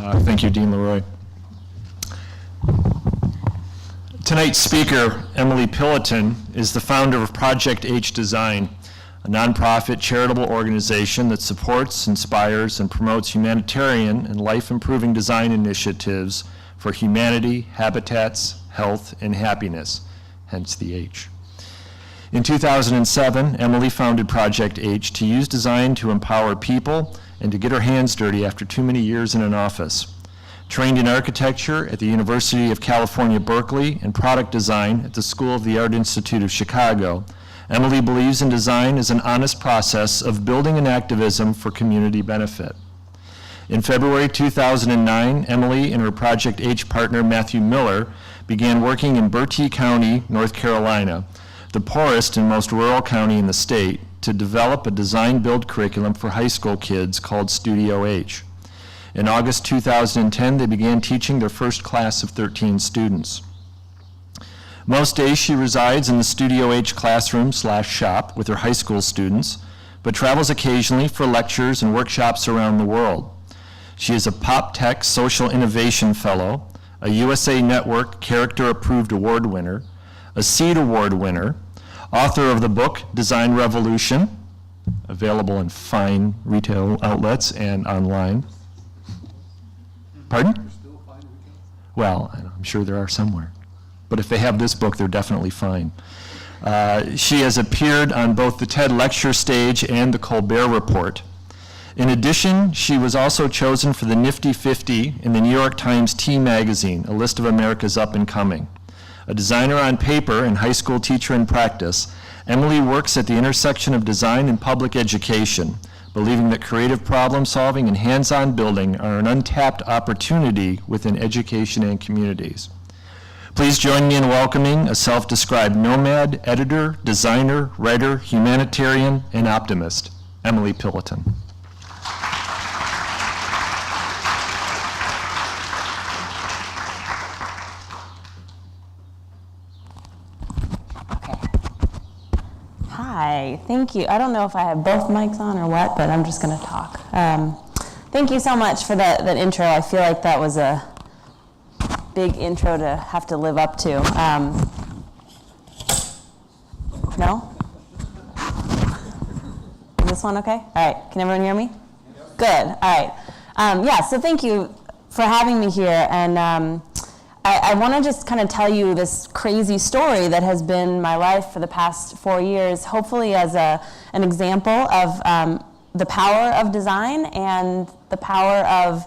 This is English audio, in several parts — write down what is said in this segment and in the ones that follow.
Thank you, Dean Leroy. Tonight's speaker, Emily Pilloton, is the founder of Project H Design, a nonprofit charitable organization that supports, inspires, and promotes humanitarian and life-improving design initiatives for humanity, habitats, health, and happiness, hence the H. In 2007, Emily founded Project H to use design to empower people and to get her hands dirty after too many years in an office. Trained in architecture at the University of California, Berkeley, and product design at the School of the Art Institute of Chicago, Emily believes in design as an honest process of building an activism for community benefit. In February 2009, Emily and her Project H partner, Matthew Miller, began working in Bertie County, North Carolina, the poorest and most rural county in the state, to develop a design-build curriculum for high school kids called Studio H. In August 2010, they began teaching their first class of 13 students. Most days she resides in the Studio H classroom/shop with her high school students, but travels occasionally for lectures and workshops around the world. She is a Pop Tech Social Innovation Fellow, a USA Network Character Approved Award winner, a SEED Award winner, author of the book Design Revolution, available in fine retail outlets and online. Pardon? Well, I'm sure there are somewhere. But if they have this book, they're definitely fine. She has appeared on both the TED Lecture Stage and the Colbert Report. In addition, she was also chosen for the Nifty 50 in the New York Times Tea Magazine, a list of America's up and coming. A designer on paper and high school teacher in practice, Emily works at the intersection of design and public education, believing that creative problem solving and hands-on building are an untapped opportunity within education and communities. Please join me in welcoming a self-described nomad, editor, designer, writer, humanitarian, and optimist, Emily Pilloton. Hi, thank you. I don't know if I have both mics on or what, but I'm just going to talk. Thank you so much for that intro. I feel like that was a big intro to have to live up to. No? Is this one okay? All right, can everyone hear me? Good, all right. So thank you for having me here. And I want to just kind of tell you this crazy story that has been my life for the past 4 years, hopefully as an example of the power of design and the power of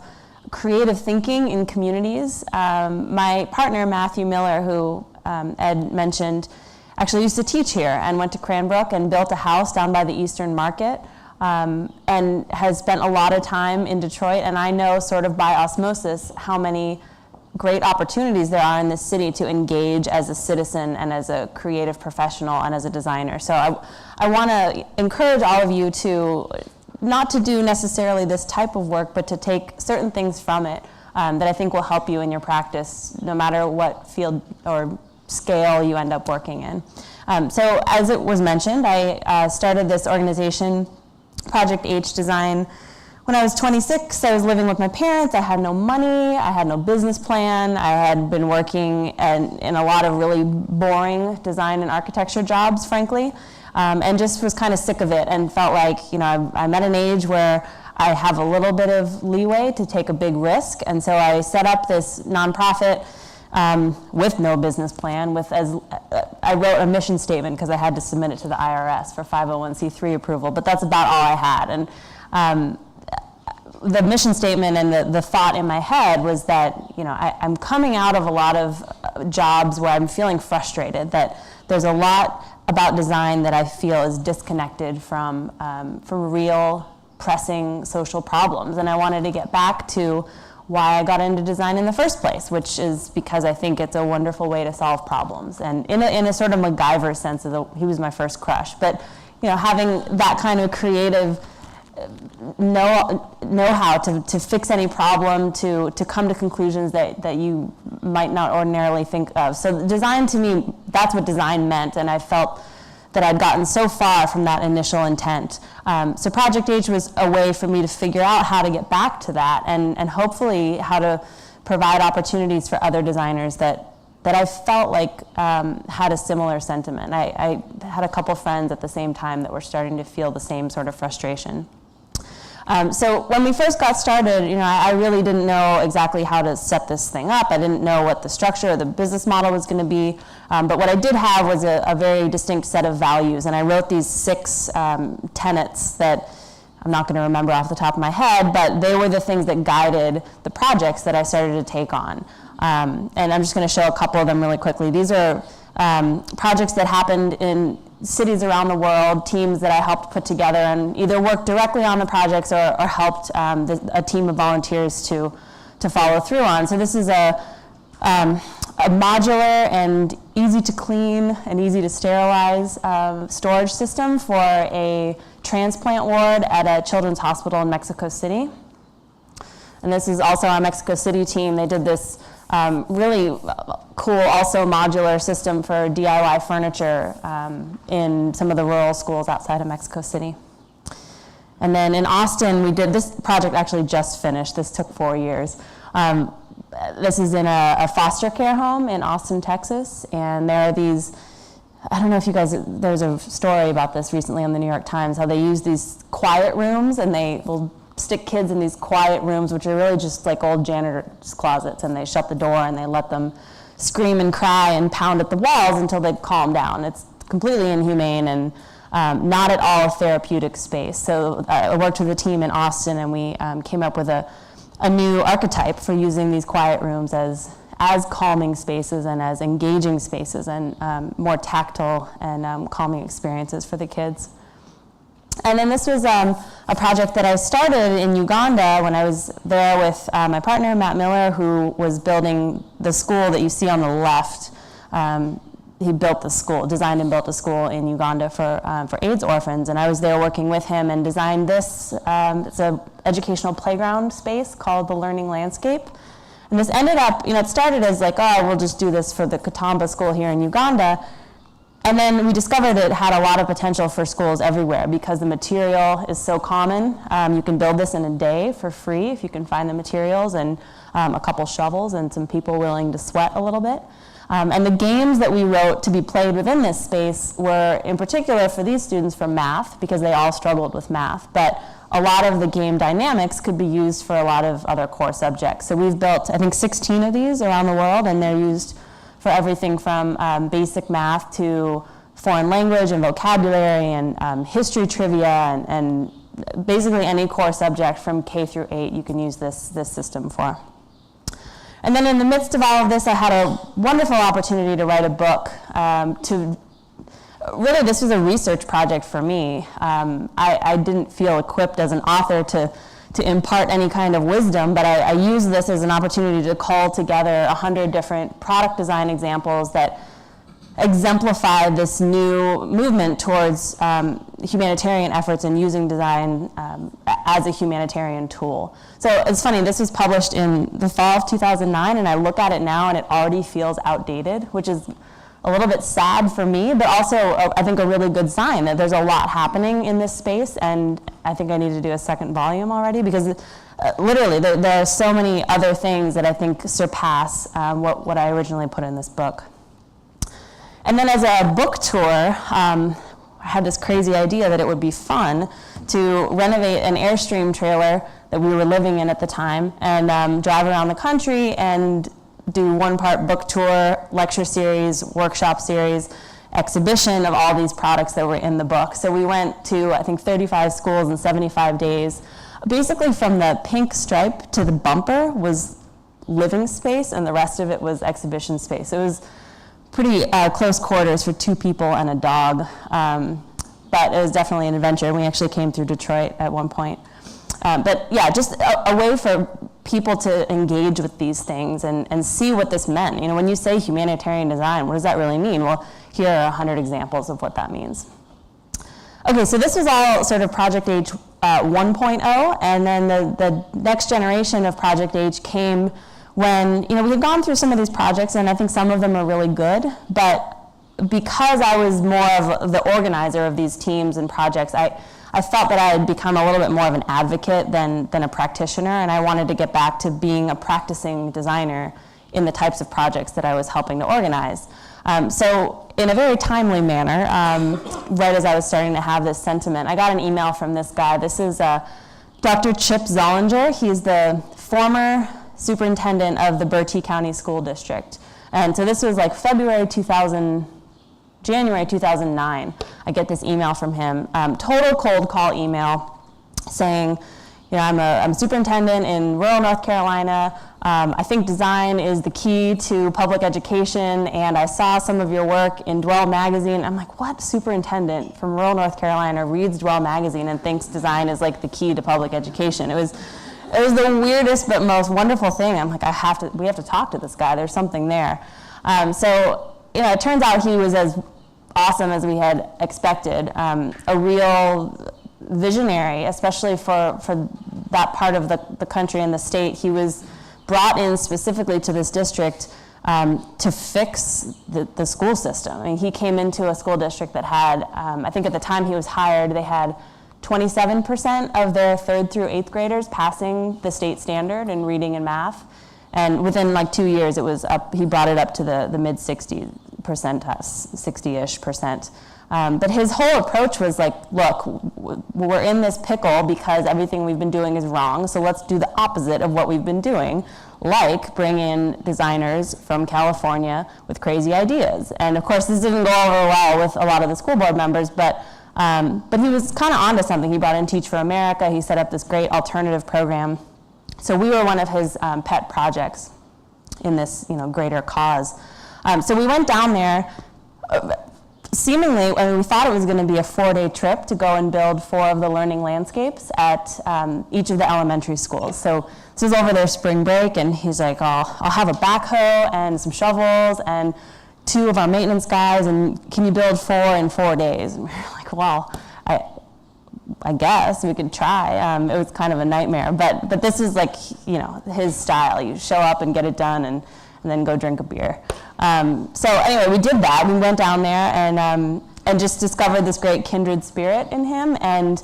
creative thinking in communities. My partner, Matthew Miller, who Ed mentioned, actually used to teach here and went to Cranbrook and built a house down by the Eastern Market, and has spent a lot of time in Detroit. And I know sort of by osmosis how many great opportunities there are in this city to engage as a citizen and as a creative professional and as a designer. So I want to encourage all of you to not to do necessarily this type of work, but to take certain things from it that I think will help you in your practice, no matter what field or scale you end up working in. So as it was mentioned, I started this organization, Project H Design. When I was 26, I was living with my parents. I had no money. I had no business plan. I had been working in a lot of really boring design and architecture jobs, frankly, and just was kind of sick of it and felt like, I'm at an age where I have a little bit of leeway to take a big risk. And so I set up this nonprofit with no business plan. I wrote a mission statement because I had to submit it to the IRS for 501c3 approval, but that's about all I had. And the mission statement and the thought in my head was that, I'm coming out of a lot of jobs where I'm feeling frustrated, that there's a lot about design that I feel is disconnected from real pressing social problems. And I wanted to get back to why I got into design in the first place, which is because I think it's a wonderful way to solve problems. And in a sort of MacGyver sense, he was my first crush. But having that kind of creative know-how to fix any problem, to come to conclusions that you might not ordinarily think of. So design, to me, that's what design meant, and I felt that I'd gotten so far from that initial intent. So Project H was a way for me to figure out how to get back to that, and hopefully how to provide opportunities for other designers that I felt like had a similar sentiment. I had a couple friends at the same time that were starting to feel the same sort of frustration. So when we first got started, I really didn't know exactly how to set this thing up. I didn't know what the structure or the business model was going to be. But what I did have was a very distinct set of values. And I wrote these 6 tenets that I'm not going to remember off the top of my head, but they were the things that guided the projects that I started to take on. And I'm just going to show a couple of them really quickly. These are projects that happened in cities around the world, teams that I helped put together and either worked directly on the projects or helped a team of volunteers to follow through on. So this is a modular and easy to clean and easy to sterilize storage system for a transplant ward at a children's hospital in Mexico City. And this is also our Mexico City team. They did this really cool, also modular system for DIY furniture in some of the rural schools outside of Mexico City. And then in Austin, we did, this project actually just finished. This took 4 years. This is in a foster care home in Austin, Texas. And there are these, I don't know if you guys, there's a story about this recently on the New York Times, how they use these quiet rooms and they will stick kids in these quiet rooms, which are really just like old janitor's closets, and they shut the door and they let them scream and cry and pound at the walls until they calm down. It's completely inhumane and not at all a therapeutic space. So I worked with a team in Austin, and we came up with a new archetype for using these quiet rooms as calming spaces and as engaging spaces and more tactile and calming experiences for the kids. And then this was a project that I started in Uganda when I was there with my partner, Matt Miller, who was building the school that you see on the left. He built the school, designed and built a school in Uganda for AIDS orphans. And I was there working with him and designed this. It's an educational playground space called the Learning Landscape. And this ended up, it started as like, oh, we'll just do this for the Katamba school here in Uganda. And then we discovered it had a lot of potential for schools everywhere because the material is so common. You can build this in a day for free if you can find the materials and a couple shovels and some people willing to sweat a little bit. And the games that we wrote to be played within this space were in particular for these students for math because they all struggled with math. But a lot of the game dynamics could be used for a lot of other core subjects. So we've built, I think, 16 of these around the world, and they're used for everything from basic math to foreign language and vocabulary and history trivia and basically any core subject from K through 8 you can use this system for. And then in the midst of all of this, I had a wonderful opportunity to write a book. Really, this was a research project for me. I didn't feel equipped as an author to impart any kind of wisdom, but I used this as an opportunity to call together 100 different product design examples that exemplify this new movement towards humanitarian efforts and using design as a humanitarian tool. So it's funny, this was published in the fall of 2009, and I look at it now and it already feels outdated, which is a little bit sad for me, but also I think a really good sign that there's a lot happening in this space, and I think I need to do a second volume already because literally there are so many other things that I think surpass what I originally put in this book. And then as a book tour, I had this crazy idea that it would be fun to renovate an Airstream trailer that we were living in at the time and drive around the country and do one part book tour, lecture series, workshop series, exhibition of all these products that were in the book. So we went to, I think, 35 schools in 75 days. Basically from the pink stripe to the bumper was living space, and the rest of it was exhibition space. It was pretty close quarters for 2 people and a dog, but it was definitely an adventure. We actually came through Detroit at one point. But yeah, just a way for people to engage with these things and see what this meant. When you say humanitarian design, what does that really mean? Well, here are 100 examples of what that means. Okay, so this was all sort of Project H 1.0, and then the next generation of Project H came when we had gone through some of these projects, and I think some of them are really good, but because I was more of the organizer of these teams and projects, I felt that I had become a little bit more of an advocate than a practitioner, and I wanted to get back to being a practicing designer in the types of projects that I was helping to organize. So in a very timely manner, right as I was starting to have this sentiment, I got an email from this guy. This is Dr. Chip Zollinger. He's the former superintendent of the Bertie County School District. And so this was like January 2009, I get this email from him, total cold call email saying, you know, I'm a superintendent in rural North Carolina. I think design is the key to public education, and I saw some of your work in Dwell magazine. I'm like, what superintendent from rural North Carolina reads Dwell magazine and thinks design is like the key to public education? It was the weirdest but most wonderful thing. I'm like, we have to talk to this guy. There's something there. So, you know, it turns out he was as awesome as we had expected, a real visionary, especially for that part of the country and the state. He was brought in specifically to this district to fix the school system. I mean, he came into a school district that had, I think at the time he was hired, they had 27% of their 3rd through 8th graders passing the state standard in reading and math. And within like 2 years, it was up. He brought it up to the mid 60%, 60-ish percent. But his whole approach was like, look, we're in this pickle because everything we've been doing is wrong, so let's do the opposite of what we've been doing, like bring in designers from California with crazy ideas. And of course, this didn't go over well with a lot of the school board members, but he was kind of onto something. He brought in Teach for America. He set up this great alternative program. So we were one of his pet projects in this, you know, greater cause. So we went down there. Seemingly, I mean, we thought it was going to be a 4-day trip to go and build 4 of the learning landscapes at each of the elementary schools. So this was over their spring break, and he's like, oh, I'll have a backhoe and some shovels and 2 of our maintenance guys, and can you build 4 in 4 days? And we were like, well, I guess we could try. It was kind of a nightmare, but this is like, you know, his style. You show up and get it done, and then go drink a beer. So anyway, we did that. We went down there and just discovered this great kindred spirit in him, and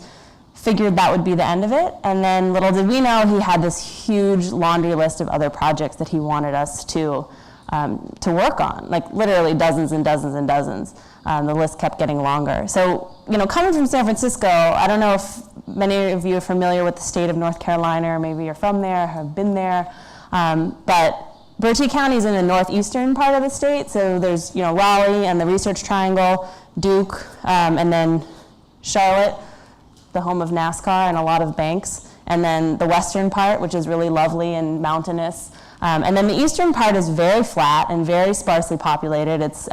figured that would be the end of it. And then little did we know, he had this huge laundry list of other projects that he wanted us to work on, like literally dozens and dozens and dozens. The list kept getting longer. So, you know, coming from San Francisco, I don't know if many of you are familiar with the state of North Carolina, or maybe you're from there, have been there, but Bertie County is in the northeastern part of the state, so there's, you know, Raleigh and the Research Triangle, Duke, and then Charlotte, the home of NASCAR and a lot of banks, and then the western part, which is really lovely and mountainous. And then the eastern part is very flat and very sparsely populated. It's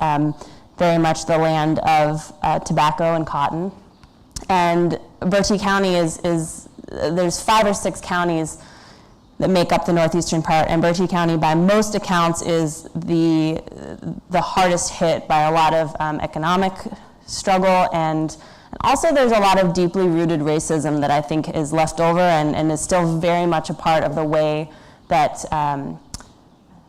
very much the land of tobacco and cotton. And Bertie County there's 5 or 6 counties that make up the northeastern part, and Bertie County, by most accounts, is the hardest hit by a lot of economic struggle, and also there's a lot of deeply rooted racism that I think is left over and is still very much a part of the way that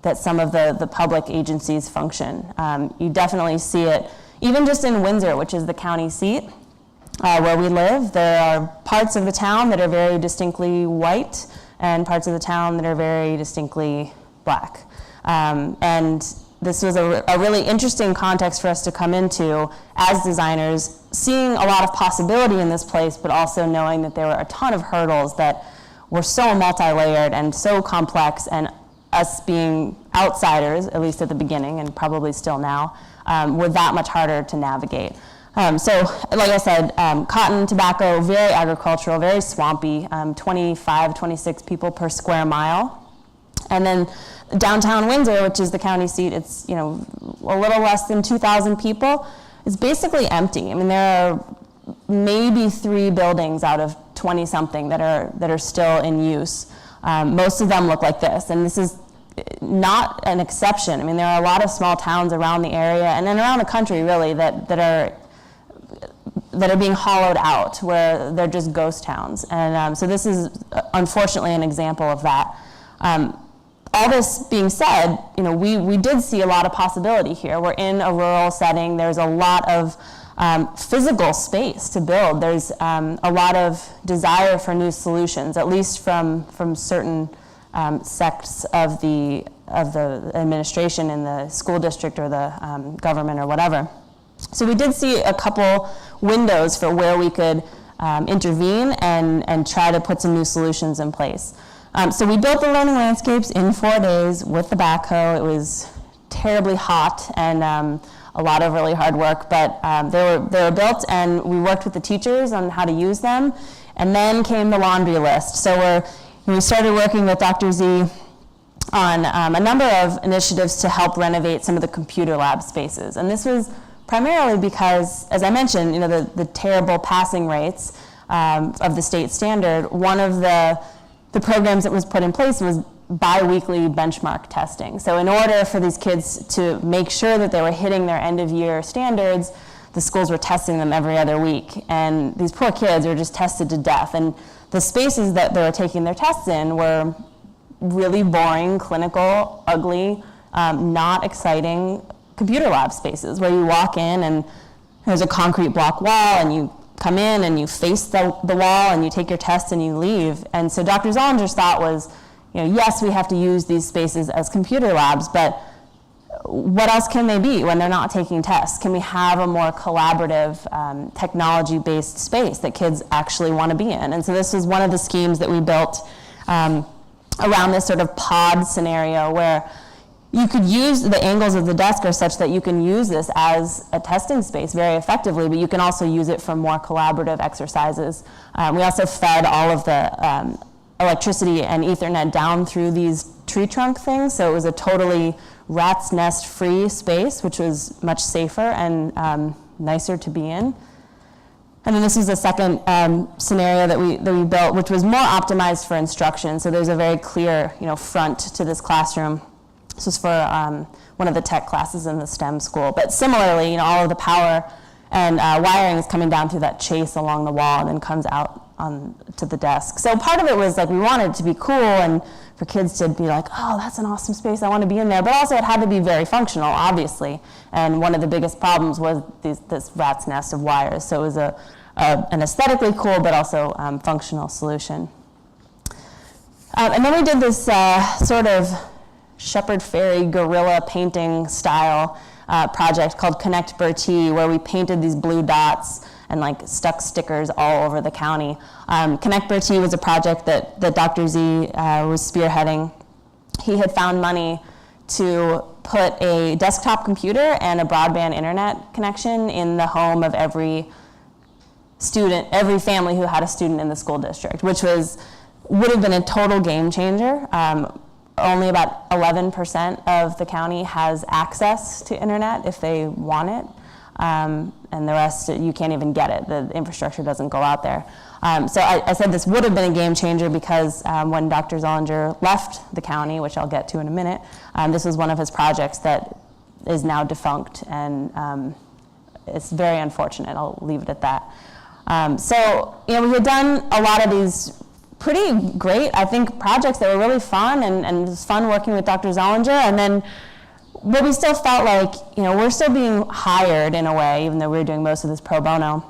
that some of the public agencies function. You definitely see it, even just in Windsor, which is the county seat where we live. There are parts of the town that are very distinctly white, and parts of the town that are very distinctly black. And this was a really interesting context for us to come into as designers, seeing a lot of possibility in this place, but also knowing that there were a ton of hurdles that were so multi-layered and so complex, and us being outsiders, at least at the beginning, and probably still now, were that much harder to navigate. So, like I said, cotton, tobacco, very agricultural, very swampy, 25, 26 people per square mile. And then downtown Windsor, which is the county seat, it's, you know, a little less than 2,000 people. It's basically empty. I mean, there are maybe 3 buildings out of 20-something that are still in use. Most of them look like this, and this is not an exception. I mean, there are a lot of small towns around the area, and then around the country, really, that are being hollowed out, where they're just ghost towns. And so this is, unfortunately, an example of that. all this being said, we did see a lot of possibility here. We're in a rural setting. There's a lot of physical space to build. There's a lot of desire for new solutions, at least from certain sects of the administration in the school district or the government or whatever. So we did see a couple windows for where we could intervene and try to put some new solutions in place. So we built the learning landscapes in 4 days with the backhoe. It was terribly hot and a lot of really hard work, but they were built, and we worked with the teachers on how to use them. And then came the laundry list. So we started working with Dr. Z on a number of initiatives to help renovate some of the computer lab spaces. And this was primarily because, as I mentioned, the terrible passing rates of the state standard. One of the programs that was put in place was bi-weekly benchmark testing. So in order for these kids to make sure that they were hitting their end-of-year standards, the schools were testing them every other week. And these poor kids were just tested to death. And the spaces that they were taking their tests in were really boring, clinical, ugly, not exciting computer lab spaces where you walk in and there's a concrete block wall and you come in and you face the wall and you take your test and you leave. And so Dr. Zollinger's thought was, yes, we have to use these spaces as computer labs, but what else can they be when they're not taking tests? Can we have a more collaborative, technology-based space that kids actually want to be in? And so this was one of the schemes that we built around this sort of pod scenario where you could use the angles of the desk are such that you can use this as a testing space very effectively, but you can also use it for more collaborative exercises. We also fed all of the electricity and Ethernet down through these tree trunk things, so it was a totally rat's nest free space, which was much safer and nicer to be in. And then this is the second scenario that we built, which was more optimized for instruction. So there's a very clear front to this classroom. This was for one of the tech classes in the STEM school. But similarly, all of the power and wiring is coming down through that chase along the wall and then comes out to the desk. So part of it was like we wanted it to be cool and for kids to be like, oh, that's an awesome space, I want to be in there. But also it had to be very functional, obviously. And one of the biggest problems was this rat's nest of wires. So it was an aesthetically cool but also functional solution. And then we did this sort of Shepherd Fairy guerrilla painting style project called Connect Bertie, where we painted these blue dots and stuck stickers all over the county. Connect Bertie was a project that Dr. Z was spearheading. He had found money to put a desktop computer and a broadband internet connection in the home of every family who had a student in the school district, which would have been a total game changer. Only about 11% of the county has access to internet if they want it. And the rest, you can't even get it. The infrastructure doesn't go out there. So I said this would have been a game changer because when Dr. Zollinger left the county, which I'll get to in a minute, this was one of his projects that is now defunct, and it's very unfortunate. I'll leave it at that. So we had done a lot of these pretty great, I think, projects that were really fun, and it was fun working with Dr. Zollinger. But we still felt like, we're still being hired in a way, even though we were doing most of this pro bono,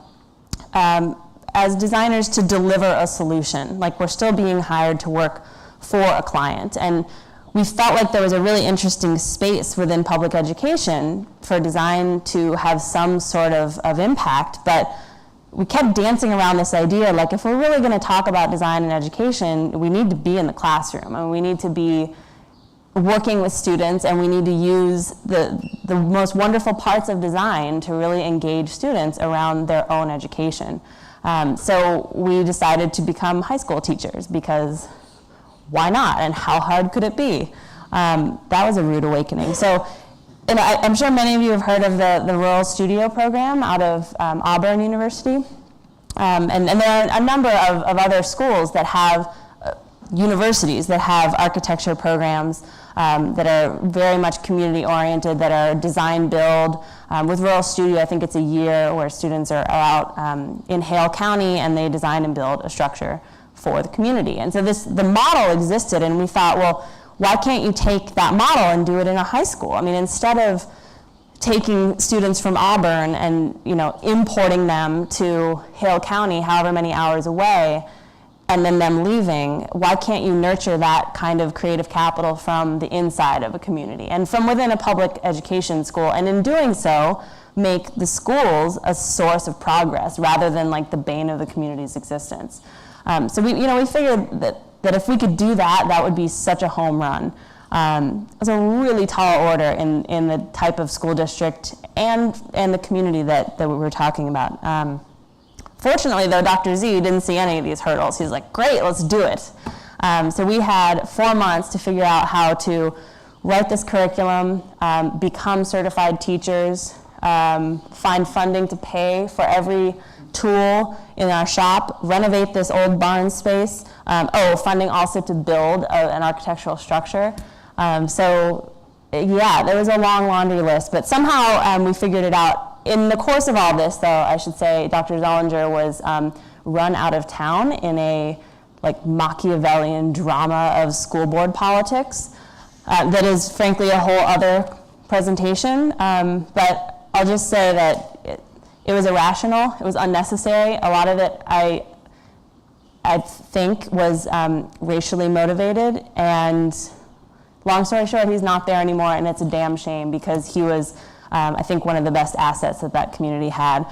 as designers to deliver a solution. Like, we're still being hired to work for a client. And we felt like there was a really interesting space within public education for design to have some sort of impact, but we kept dancing around this idea, like, if we're really going to talk about design and education, we need to be in the classroom, and we need to be working with students, and we need to use the most wonderful parts of design to really engage students around their own education. So we decided to become high school teachers, because why not, and how hard could it be? That was a rude awakening. So, and I'm sure many of you have heard of the Rural Studio program out of Auburn University. And there are a number of other schools that have universities that have architecture programs that are very much community oriented, that are design build. With Rural Studio, I think it's a year where students are out in Hale County and they design and build a structure for the community. And so the model existed, and we thought, well, why can't you take that model and do it in a high school? I mean, instead of taking students from Auburn and importing them to Hale County, however many hours away, and then them leaving, why can't you nurture that kind of creative capital from the inside of a community and from within a public education school, and in doing so, make the schools a source of progress rather than like the bane of the community's existence? So we figured that if we could do that, that would be such a home run. It was a really tall order in the type of school district and the community that we were talking about. Fortunately, though, Dr. Z didn't see any of these hurdles. He's like, great, let's do it. So we had 4 months to figure out how to write this curriculum, become certified teachers, find funding to pay for every tool in our shop, renovate this old barn space, funding also to build an architectural structure. So yeah, there was a long laundry list, but somehow we figured it out. In the course of all this, though, I should say Dr. Zollinger was run out of town in a Machiavellian drama of school board politics that is frankly a whole other presentation, but I'll just say that it was irrational, it was unnecessary. A lot of it I think was racially motivated, and long story short, he's not there anymore, and it's a damn shame because he was, I think, one of the best assets that community had.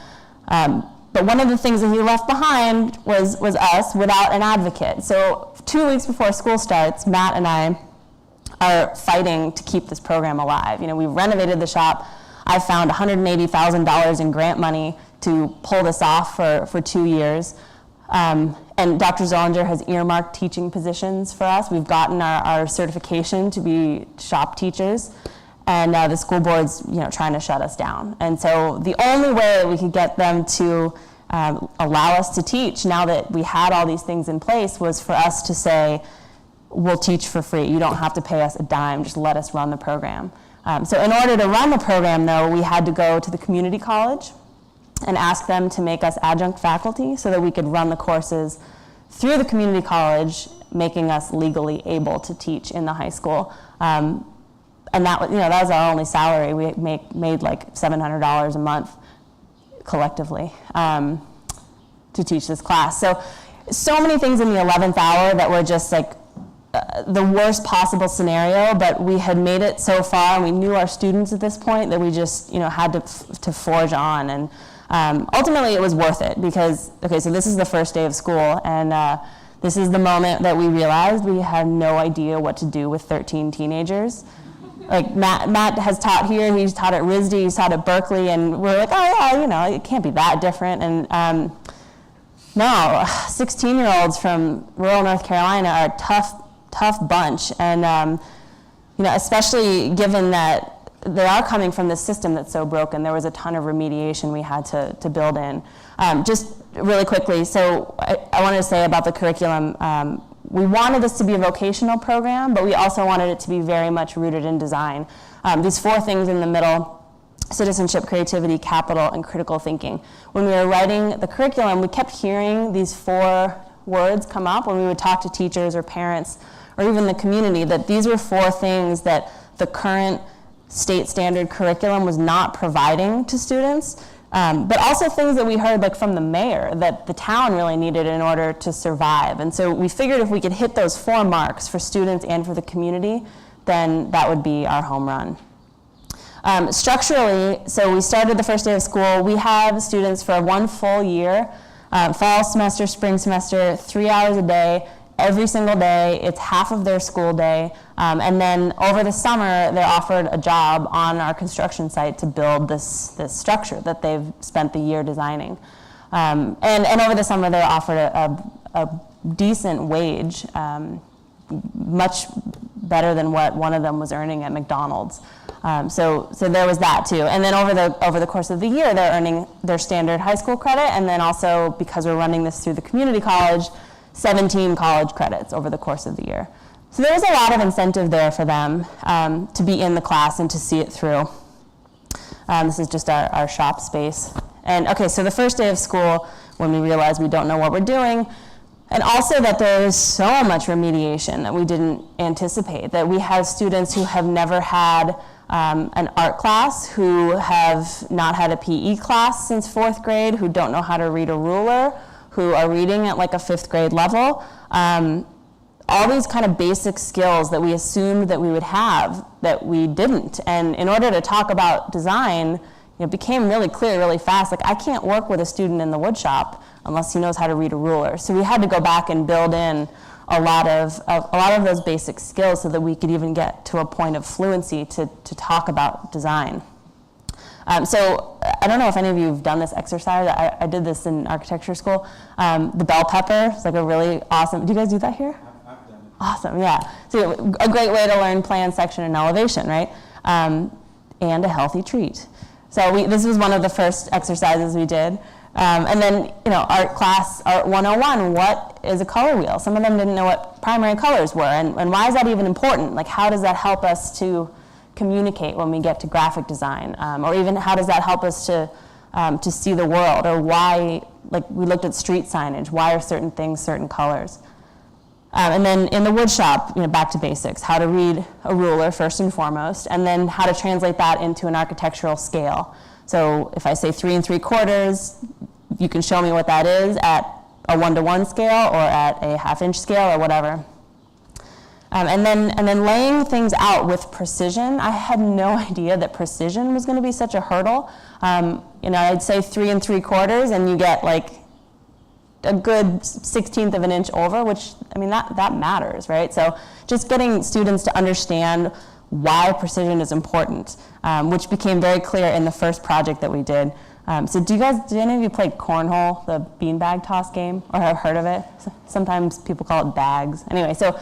But one of the things that he left behind was us without an advocate. So 2 weeks before school starts, Matt and I are fighting to keep this program alive. We renovated the shop. I found $180,000 in grant money to pull this off for 2 years. And Dr. Zollinger has earmarked teaching positions for us. We've gotten our certification to be shop teachers, and the school board's trying to shut us down. And so the only way that we could get them to allow us to teach, now that we had all these things in place, was for us to say, we'll teach for free. You don't have to pay us a dime, just let us run the program. So in order to run the program, though, we had to go to the community college and ask them to make us adjunct faculty so that we could run the courses through the community college, making us legally able to teach in the high school. And that was our only salary. We made like $700 a month collectively to teach this class. So many things in the 11th hour that were just like the worst possible scenario, but we had made it so far, and we knew our students at this point that we just had to forge on. And ultimately it was worth it because, so this is the first day of school, and this is the moment that we realized we had no idea what to do with 13 teenagers. Like Matt has taught here, he's taught at RISD, he's taught at Berkeley, and we're like, oh yeah, it can't be that different. And no, 16-year-olds from rural North Carolina are a tough bunch, and especially given that they are coming from this system that's so broken. There was a ton of remediation we had to build in. Just really quickly, so I wanted to say about the curriculum, we wanted this to be a vocational program, but we also wanted it to be very much rooted in design. These 4 things in the middle: citizenship, creativity, capital, and critical thinking. When we were writing the curriculum, we kept hearing these 4 words come up when we would talk to teachers or parents or even the community, that these were 4 things that the current state standard curriculum was not providing to students, but also things that we heard from the mayor that the town really needed in order to survive. And so we figured if we could hit those 4 marks for students and for the community, then that would be our home run. Structurally, so we started the first day of school. We have students for 1 full year, fall semester, spring semester, 3 hours a day, every single day. It's half of their school day. And then over the summer, they're offered a job on our construction site to build this structure that they've spent the year designing. And over the summer, they're offered a decent wage, much better than what one of them was earning at McDonald's. So there was that too. And then over the course of the year, they're earning their standard high school credit, and then also, because we're running this through the community college, 17 college credits over the course of the year. So there was a lot of incentive there for them to be in the class and to see it through. This is just our shop space. And okay, so the first day of school, when we realized we don't know what we're doing, And also that there is so much remediation that we didn't anticipate, that we have students who have never had an art class, who have not had a PE class since 4th grade, who don't know how to read a ruler, who are reading at like a 5th grade level. All these kind of basic skills that we assumed that we would have that we didn't. And in order to talk about design, it became really clear really fast, like I can't work with a student in the wood shop unless he knows how to read a ruler. So we had to go back and build in a lot of those basic skills so that we could even get to a point of fluency to talk about design. So I don't know if any of you have done this exercise. I did this in architecture school. The bell pepper is like a really awesome, do you guys do that here? I've done it. Awesome, yeah. So a great way to learn plan, section, and elevation, right? And a healthy treat. So this was one of the first exercises we did. And then, art class, Art 101, what is a color wheel? Some of them didn't know what primary colors were, and why is that even important? Like, how does that help us to communicate when we get to graphic design? Or even how does that help us to see the world? Or why, like, we looked at street signage, why are certain things certain colors? And then in the wood shop, back to basics, how to read a ruler first and foremost, and then how to translate that into an architectural scale. So if I say 3 3/4, you can show me what that is at a 1-to-1 scale or at a 1/2 inch scale or whatever. And then laying things out with precision. I had no idea that precision was going to be such a hurdle. I'd say 3 3/4, and you get like a good 1/16 of an inch over, which, that matters, right? So just getting students to understand why precision is important, which became very clear in the first project that we did. So did any of you play cornhole, the beanbag toss game, or have heard of it? Sometimes people call it bags. Anyway, so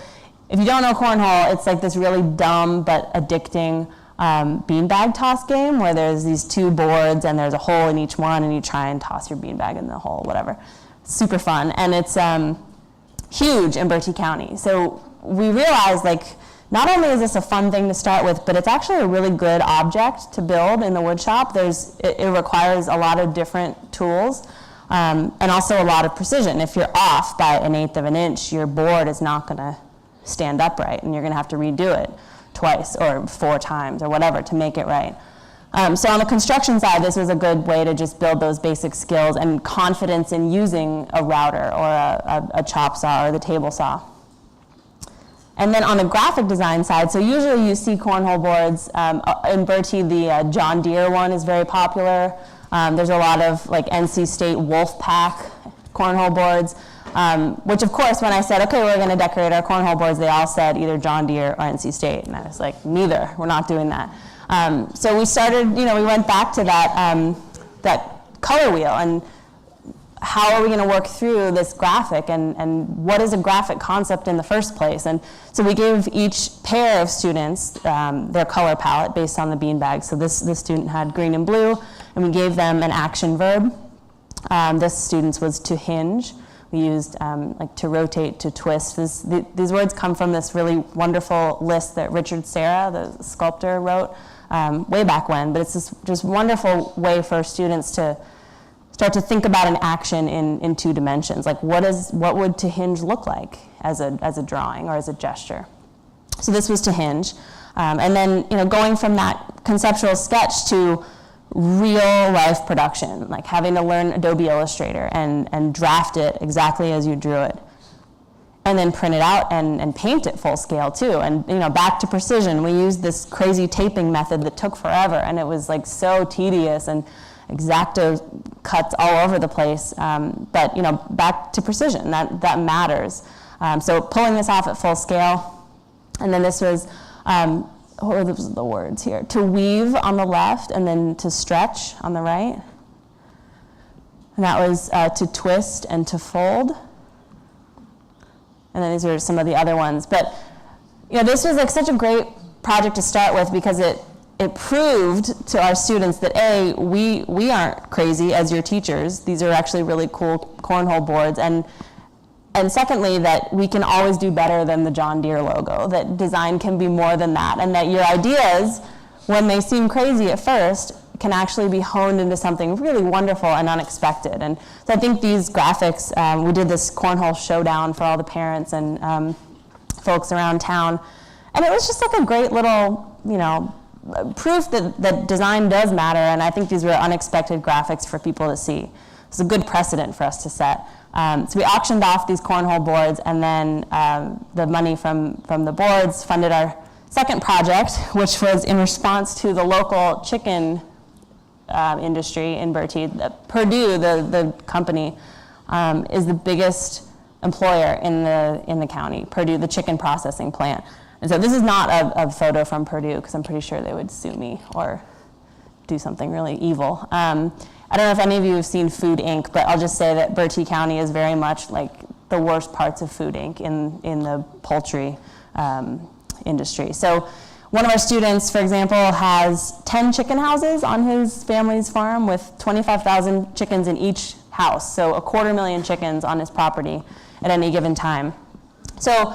if you don't know cornhole, it's like this really dumb but addicting beanbag toss game where there's these 2 boards and there's a hole in each one and you try and toss your beanbag in the hole, whatever. Super fun, and it's huge in Bertie County. So we realized, not only is this a fun thing to start with, but it's actually a really good object to build in the wood shop. It requires a lot of different tools, and also a lot of precision. If you're off by 1/8 of an inch, your board is not going to stand upright, and you're going to have to redo it twice or 4 times or whatever to make it right. So on the construction side, this was a good way to just build those basic skills and confidence in using a router or a chop saw or the table saw. And then on the graphic design side, so usually you see cornhole boards. In Bertie, the John Deere one is very popular. There's a lot of NC State Wolfpack cornhole boards, which of course when I said, okay, we're going to decorate our cornhole boards, they all said either John Deere or NC State. And I was like, neither, we're not doing that. So we started, we went back to that color wheel and how are we going to work through this graphic and what is a graphic concept in the first place? And so we gave each pair of students their color palette based on the beanbag. So this student had green and blue, and we gave them an action verb. This student's was to hinge. We used to rotate, to twist. These words come from this really wonderful list that Richard Serra, the sculptor, wrote way back when. But it's this just wonderful way for students to start to think about an action in 2 dimensions. Like what would to hinge look like as a drawing or as a gesture? So this was to hinge. And then going from that conceptual sketch to real life production, like having to learn Adobe Illustrator and draft it exactly as you drew it. And then print it out and paint it full scale too. And back to precision, we used this crazy taping method that took forever, and it was so tedious and X-Acto cuts all over the place, but back to precision, that matters. So pulling this off at full scale, and then this was, what were the words here? To weave on the left, and then to stretch on the right. And that was to twist and to fold. And then these are some of the other ones. But this was such a great project to start with because it proved to our students that A, we aren't crazy as your teachers. These are actually really cool cornhole boards. And secondly, that we can always do better than the John Deere logo, that design can be more than that, and that your ideas, when they seem crazy at first, can actually be honed into something really wonderful and unexpected. And so I think these graphics, we did this cornhole showdown for all the parents and folks around town. And it was just like a great little, proof that design does matter. And I think these were unexpected graphics for people to see. It's a good precedent for us to set. So we auctioned off these cornhole boards, and then the money from the boards funded our second project, which was in response to the local chicken industry in Bertie. Purdue, the company, is the biggest employer in the county. Purdue, the chicken processing plant. And so this is not a photo from Purdue, because I'm pretty sure they would sue me or do something really evil. I don't know if any of you have seen Food Inc., but I'll just say that Bertie County is very much like the worst parts of Food Inc. in the poultry industry. So one of our students, for example, has 10 chicken houses on his family's farm with 25,000 chickens in each house, so 250,000 chickens on his property at any given time. So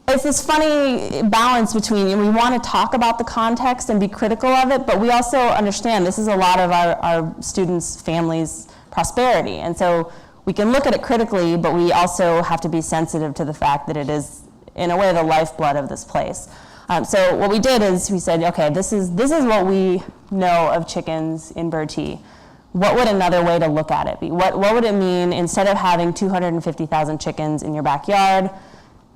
it's this funny balance between, we want to talk about the context and be critical of it, but we also understand this is a lot of our students' families' prosperity. And so we can look at it critically, but we also have to be sensitive to the fact that it is, in a way, the lifeblood of this place. So what we did is we said, okay, this is what we know of chickens in Bertie. What would another way to look at it be? What would it mean, instead of having 250,000 chickens in your backyard,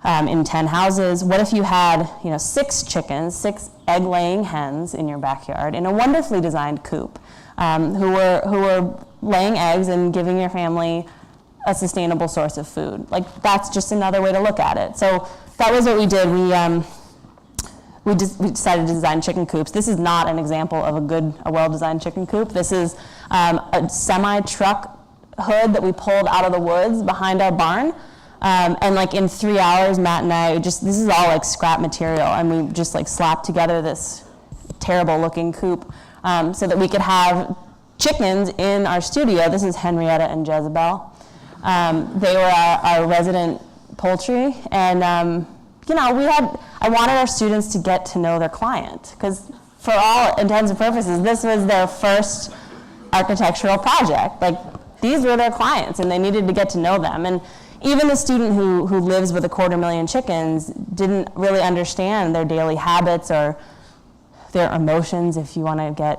in 10 houses, what if you had 6 chickens, 6 egg-laying hens in your backyard in a wonderfully designed coop, who were laying eggs and giving your family a sustainable source of food? Like, that's just another way to look at it. So that was what we did. We decided to design chicken coops. This is not an example of a well-designed chicken coop. This is a semi-truck hood that we pulled out of the woods behind our barn. And like in 3 hours, Matt and I this is all like scrap material, and we just like slapped together this terrible looking coop so that we could have chickens in our studio. This is Henrietta and Jezebel. They were our resident poultry, and I wanted our students to get to know their client, because for all intents and purposes, this was their first architectural project. Like, these were their clients, and they needed to get to know them. And even the student who lives with 250,000 chickens didn't really understand their daily habits or their emotions, if you want to get,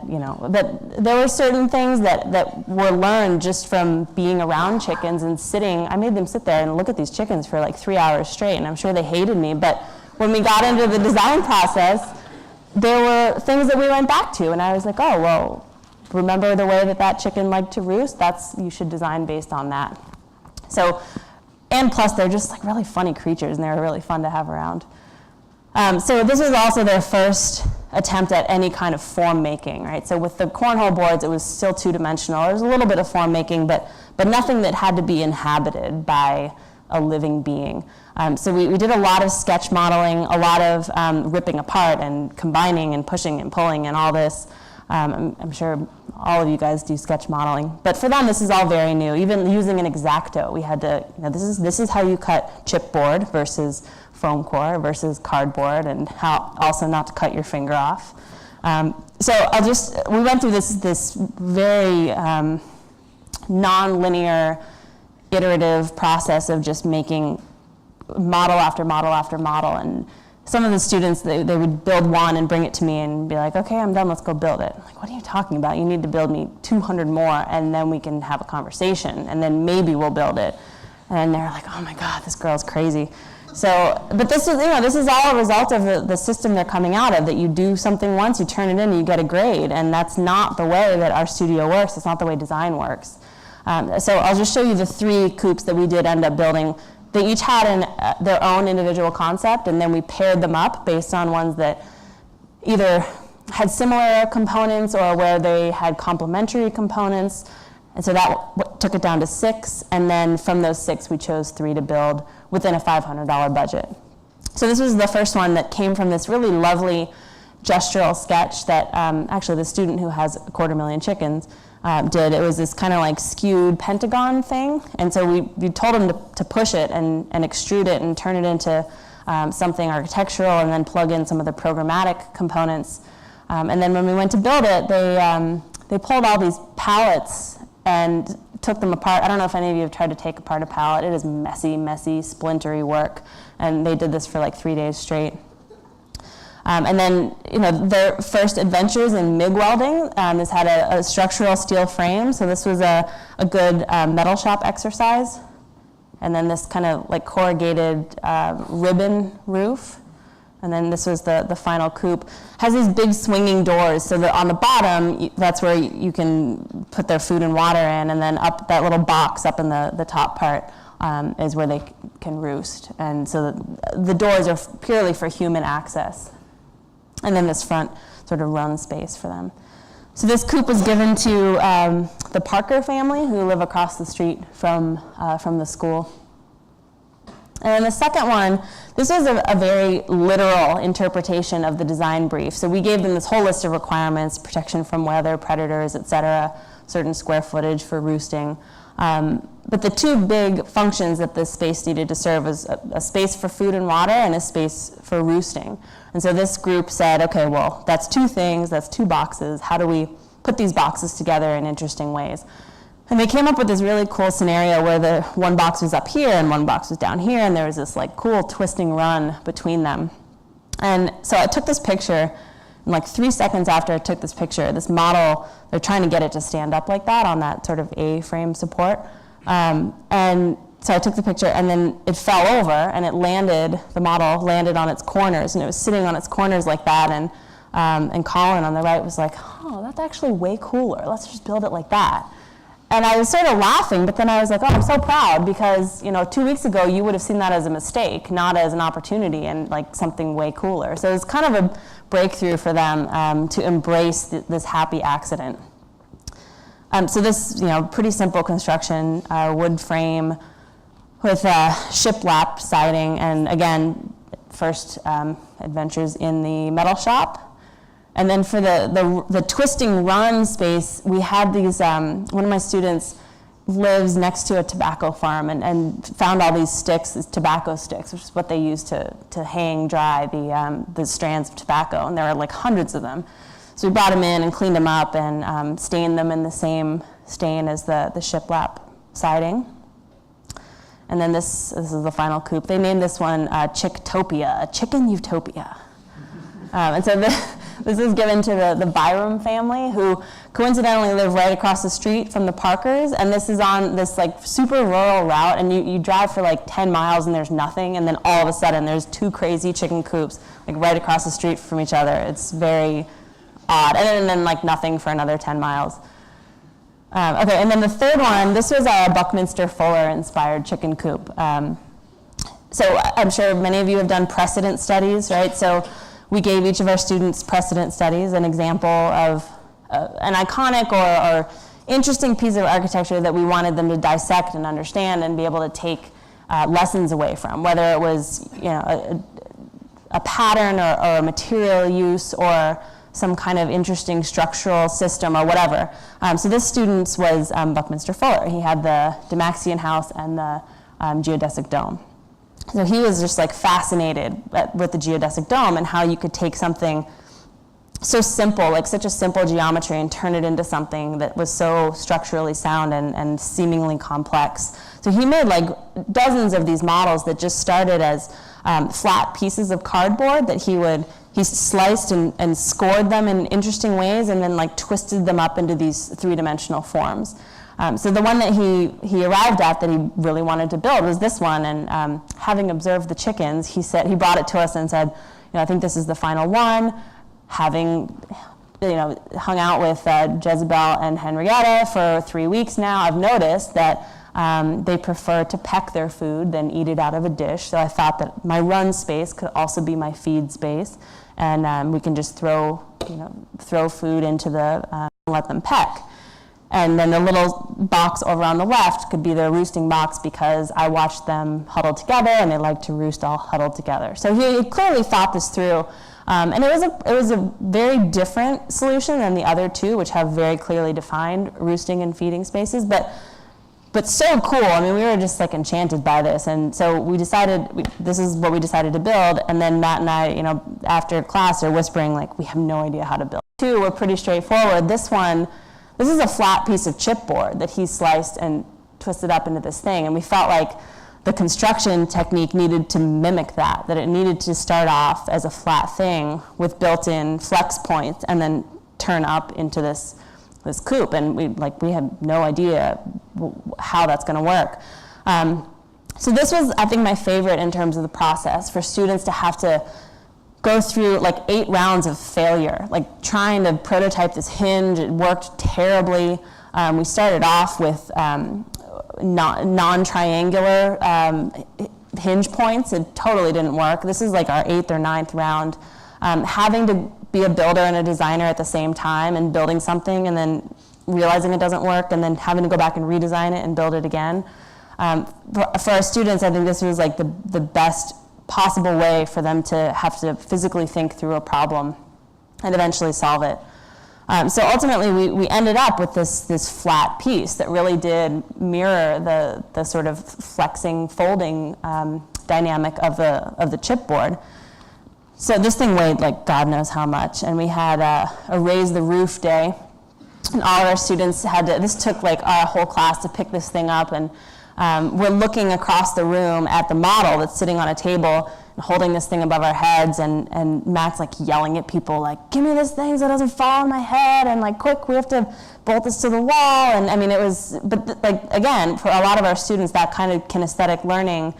but there were certain things that were learned just from being around chickens and sitting. I made them sit there and look at these chickens for like 3 hours straight, and I'm sure they hated me, but when we got into the design process, there were things that we went back to, and I was like, oh, well, remember the way that chicken liked to roost? You should design based on that. So, and plus, they're just like really funny creatures, and they're really fun to have around. So this was also their first attempt at any kind of form making, right? So with the cornhole boards, it was still two-dimensional. There was a little bit of form making, but nothing that had to be inhabited by a living being. So we did a lot of sketch modeling, a lot of ripping apart and combining and pushing and pulling and all this. I'm sure all of you guys do sketch modeling, but for them this is all very new. Even using an X-Acto, we had to, this is how you cut chipboard versus foam core versus cardboard, and how also not to cut your finger off. So we went through this very non-linear, iterative process of just making model after model after model. And some of the students, they would build one and bring it to me and be like, okay, I'm done, let's go build it. I'm like, what are you talking about? You need to build me 200 more, and then we can have a conversation, and then maybe we'll build it. And they're like, oh my God, this girl's crazy. So, but this is all a result of the system they're coming out of, that you do something once, you turn it in, and you get a grade, and that's not the way that our studio works. It's not the way design works. So I'll just show you the 3 coops that we did end up building. They each had their own individual concept, and then we paired them up based on ones that either had similar components or where they had complementary components. And so that took it down to 6, and then from those 6, we chose 3 to build within a $500 budget. So this was the first one that came from this really lovely gestural sketch that actually the student who has 250,000 chickens did. It was this kind of like skewed pentagon thing, and so we told him to push it and extrude it and turn it into something architectural, and then plug in some of the programmatic components. And then when we went to build it, they pulled all these pallets and took them apart. I don't know if any of you have tried to take apart a pallet. It is messy, messy, splintery work. And they did this for like 3 days straight. And then, their first adventures in MIG welding. This had a structural steel frame, so this was a good metal shop exercise. And then this kind of like corrugated ribbon roof. And then this was the final coop. Has these big swinging doors, so that on the bottom, that's where you can put their food and water in, and then up that little box up in the top part is where they can roost. And so the doors are purely for human access. And then this front sort of run space for them. So this coop was given to the Parker family, who live across the street from the school. And then the second one, this was a very literal interpretation of the design brief. So we gave them this whole list of requirements: protection from weather, predators, et cetera, certain square footage for roosting. But the two big functions that this space needed to serve was a space for food and water and a space for roosting. And so this group said, okay, well, that's two things, that's two boxes. How do we put these boxes together in interesting ways? And they came up with this really cool scenario where the one box was up here and one box was down here, and there was this like cool twisting run between them. And so I took this picture, and like 3 seconds after I took this picture, this model, they're trying to get it to stand up like that on that sort of A-frame support. And so I took the picture, and then it fell over, and the model landed on its corners, and it was sitting on its corners like that, and Colin on the right was like, oh, that's actually way cooler. Let's just build it like that. And I was sort of laughing, but then I was like, oh, I'm so proud, because 2 weeks ago you would have seen that as a mistake, not as an opportunity and like something way cooler. So it was kind of a breakthrough for them to embrace this happy accident. So this, pretty simple construction, wood frame with shiplap siding, and again, first adventures in the metal shop. And then for the twisting run space, we had these, one of my students lives next to a tobacco farm and found all these sticks, these tobacco sticks, which is what they use to hang dry the strands of tobacco, and there were like hundreds of them. So we brought them in and cleaned them up and stained them in the same stain as the shiplap siding. And then this is the final coop. They named this one Chicktopia, a chicken utopia. And so this is given to the Byram family, who coincidentally live right across the street from the Parkers. And this is on this like super rural route, and you drive for like 10 miles and there's nothing, and then all of a sudden there's two crazy chicken coops like right across the street from each other. It's very odd. And then like nothing for another 10 miles. Okay, and then the third one, this was a Buckminster Fuller inspired chicken coop. So I'm sure many of you have done precedent studies, right? So we gave each of our students precedent studies, an example of an iconic or interesting piece of architecture that we wanted them to dissect and understand and be able to take lessons away from, whether it was a pattern or a material use or some kind of interesting structural system or whatever. So this student's was Buckminster Fuller. He had the Dymaxion house and the geodesic dome. So he was just like fascinated with the geodesic dome and how you could take something so simple, like such a simple geometry, and turn it into something that was so structurally sound and seemingly complex. So he made like dozens of these models that just started as flat pieces of cardboard that he sliced and scored them in interesting ways, and then like twisted them up into these three-dimensional forms. So the one that he arrived at that he really wanted to build was this one, and having observed the chickens, he brought it to us and said, I think this is the final one. Having hung out with Jezebel and Henrietta for 3 weeks now, I've noticed that they prefer to peck their food than eat it out of a dish. So I thought that my run space could also be my feed space, and we can just throw food into let them peck. And then the little box over on the left could be their roosting box, because I watched them huddle together and they like to roost all huddled together. So he clearly thought this through. And it was a very different solution than the other two, which have very clearly defined roosting and feeding spaces, but so cool. I mean, we were just like enchanted by this. And so we decided, this is what we decided to build. And then Matt and I, after class are whispering like, we have no idea how to build. Two were pretty straightforward. This one, this is a flat piece of chipboard that he sliced and twisted up into this thing. And we felt like the construction technique needed to mimic that it needed to start off as a flat thing with built-in flex points and then turn up into this coop. And we had no idea how that's going to work. So this was, I think, my favorite in terms of the process, for students to have to go through like 8 rounds of failure, like trying to prototype this hinge. It worked terribly. We started off with non-triangular hinge points. It totally didn't work. This is like our 8th or 9th round. Having to be a builder and a designer at the same time, and building something and then realizing it doesn't work, and then having to go back and redesign it and build it again. For our students, I think this was like the best possible way for them to have to physically think through a problem and eventually solve it. So ultimately, we ended up with this flat piece that really did mirror the sort of flexing, folding dynamic of the chipboard. So this thing weighed like God knows how much, and we had a raise the roof day, and all of our students had to. This took like our whole class to pick this thing up, and we're looking across the room at the model that's sitting on a table and holding this thing above our heads, and Matt's like yelling at people like, "Give me this thing so it doesn't fall on my head," and like, "Quick, we have to bolt this to the wall." And I mean, it was, but like again, for a lot of our students, that kind of kinesthetic learning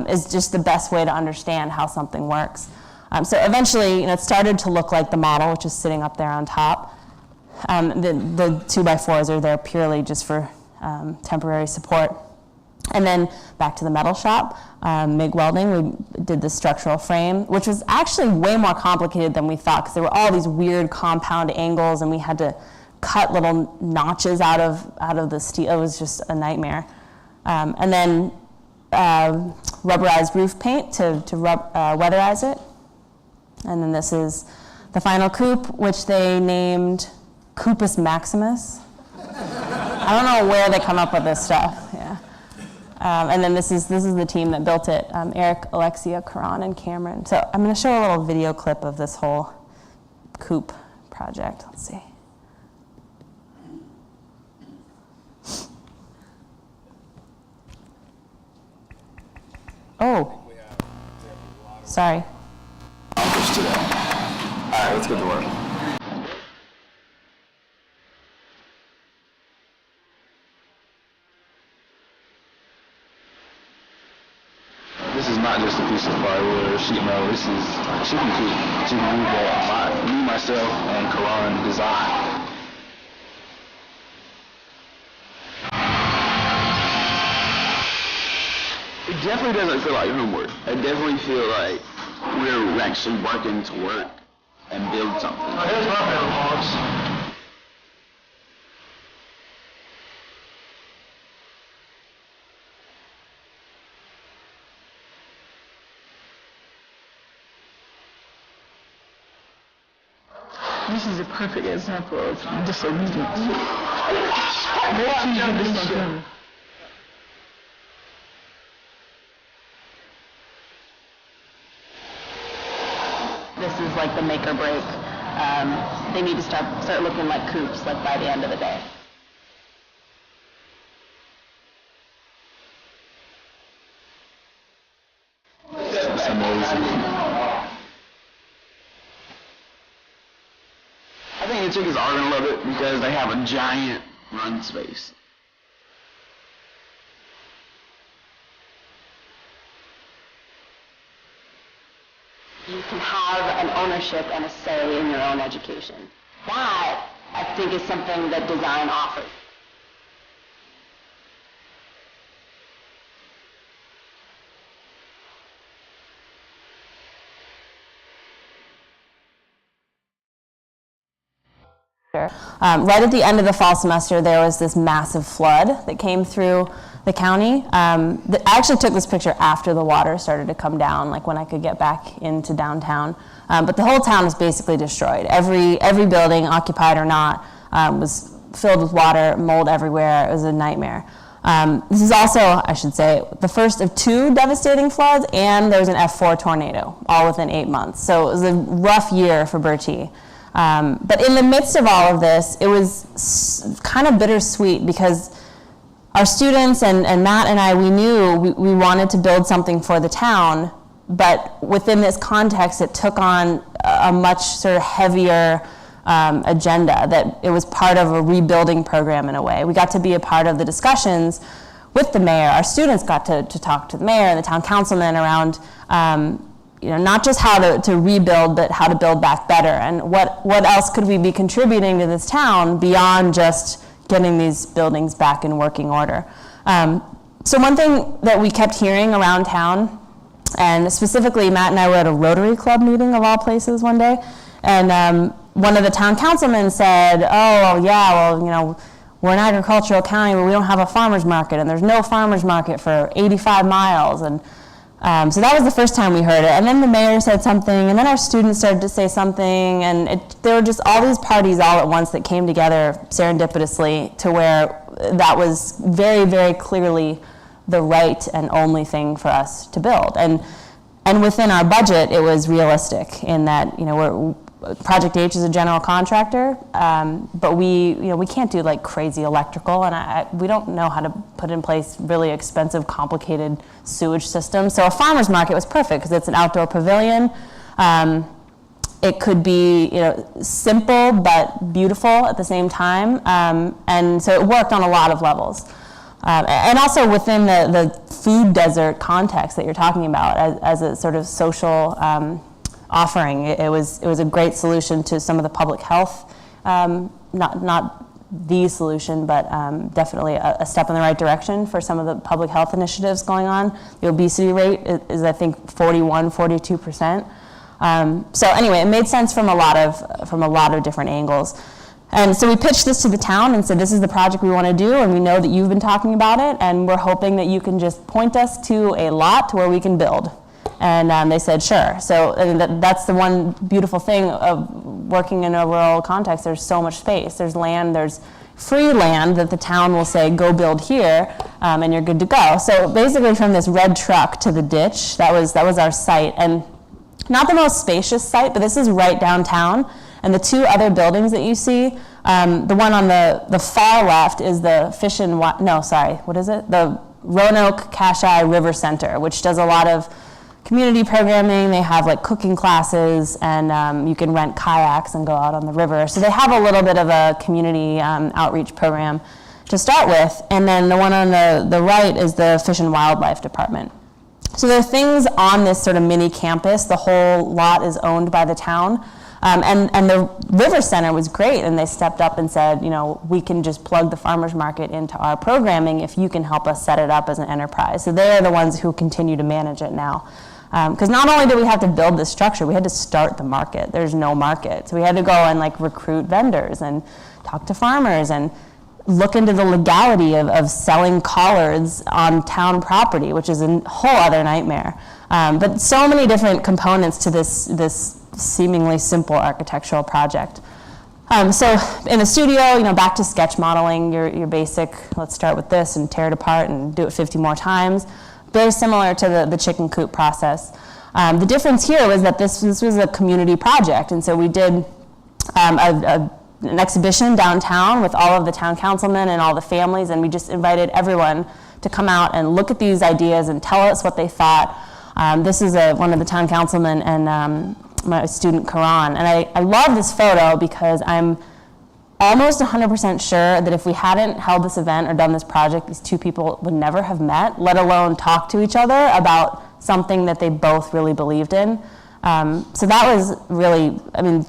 is just the best way to understand how something works. So eventually, it started to look like the model, which is sitting up there on top. The 2x4s are there purely just for temporary support. And then back to the metal shop, MIG welding, we did the structural frame, which was actually way more complicated than we thought, because there were all these weird compound angles, and we had to cut little notches out of the steel. It was just a nightmare. And then rubberized roof paint to weatherize it. And then this is the final coop, which they named Koopas Maximus. I don't know where they come up with this stuff. Yeah. And then this is the team that built it: Eric, Alexia, Karan, and Cameron. So I'm going to show a little video clip of this whole Coop project. Let's see. Oh, sorry. Today. All right, let's get to work. This is not just a piece of plywood or sheet metal. This is chicken coop that me, myself, and Karan designed. It definitely doesn't feel like homework. I definitely feel like we're actually working to work and build something. Here's my mailbox. This is a perfect example of disobedience. This is like the make or break. They need to start looking like Coops, like by the end of the day. It's amazing. I think the chickens are going to love it because they have a giant run space. You can have an ownership and a say in your own education. That, I think, is something that design offers. Right at the end of the fall semester, there was this massive flood that came through the county. I actually took this picture after the water started to come down, like when I could get back into downtown. But the whole town was basically destroyed. Every building, occupied or not, was filled with water, mold everywhere. It was a nightmare. This is also, I should say, the first of 2 devastating floods, and there was an F4 tornado, all within 8 months. So it was a rough year for Bertie. But in the midst of all of this, it was kind of bittersweet because our students and Matt and I, we knew we wanted to build something for the town, but within this context, it took on a much sort of heavier agenda, that it was part of a rebuilding program in a way. We got to be a part of the discussions with the mayor. Our students got to talk to the mayor and the town councilman around not just how to rebuild, but how to build back better, and what else could we be contributing to this town beyond just getting these buildings back in working order. So one thing that we kept hearing around town, and specifically Matt and I were at a Rotary Club meeting of all places one day, and one of the town councilmen said, oh yeah, well, we're an agricultural county, but we don't have a farmer's market, and there's no farmer's market for 85 miles, and so that was the first time we heard it. And then the mayor said something, and then our students started to say something, and there were just all these parties all at once that came together serendipitously to where that was very, very clearly the right and only thing for us to build. And within our budget, it was realistic in that, Project H is a general contractor, but we can't do like crazy electrical, and we don't know how to put in place really expensive, complicated sewage systems. So a farmer's market was perfect because it's an outdoor pavilion. It could be simple but beautiful at the same time, and so it worked on a lot of levels. And also within the food desert context that you're talking about as a sort of social offering, it was a great solution to some of the public health, not the solution, but definitely a step in the right direction for some of the public health initiatives going on. The obesity rate is I think 42%. So anyway, it made sense from a lot of different angles. And so we pitched this to the town and said, this is the project we want to do, and we know that you've been talking about it, and we're hoping that you can just point us to a lot where we can build. And they said, sure. So that's the one beautiful thing of working in a rural context. There's so much space. There's land, there's free land that the town will say, go build here, and you're good to go. So basically from this red truck to the ditch, that was our site. And not the most spacious site, but this is right downtown. And the two other buildings that you see, the one on the far left is the the Roanoke Cache River Center, which does a lot of community programming. They have like cooking classes, and you can rent kayaks and go out on the river. So they have a little bit of a community outreach program to start with. And then the one on the right is the Fish and Wildlife Department. So there are things on this sort of mini campus. The whole lot is owned by the town. And the River Center was great, and they stepped up and said, we can just plug the farmers market into our programming if you can help us set it up as an enterprise. So they're the ones who continue to manage it now. Because not only did we have to build this structure, we had to start the market. There's no market. So we had to go and recruit vendors and talk to farmers and look into the legality of selling collards on town property, which is a whole other nightmare. But so many different components to this seemingly simple architectural project. So in the studio, back to sketch modeling, your basic, let's start with this and tear it apart and do it 50 more times. Very similar to the chicken coop process. The difference here was that this was a community project, and so we did an exhibition downtown with all of the town councilmen and all the families, and we just invited everyone to come out and look at these ideas and tell us what they thought. This is one of the town councilmen and my student Karan, and I love this photo because I'm almost 100% sure that if we hadn't held this event or done this project, these two people would never have met, let alone talk to each other about something that they both really believed in. So that was really,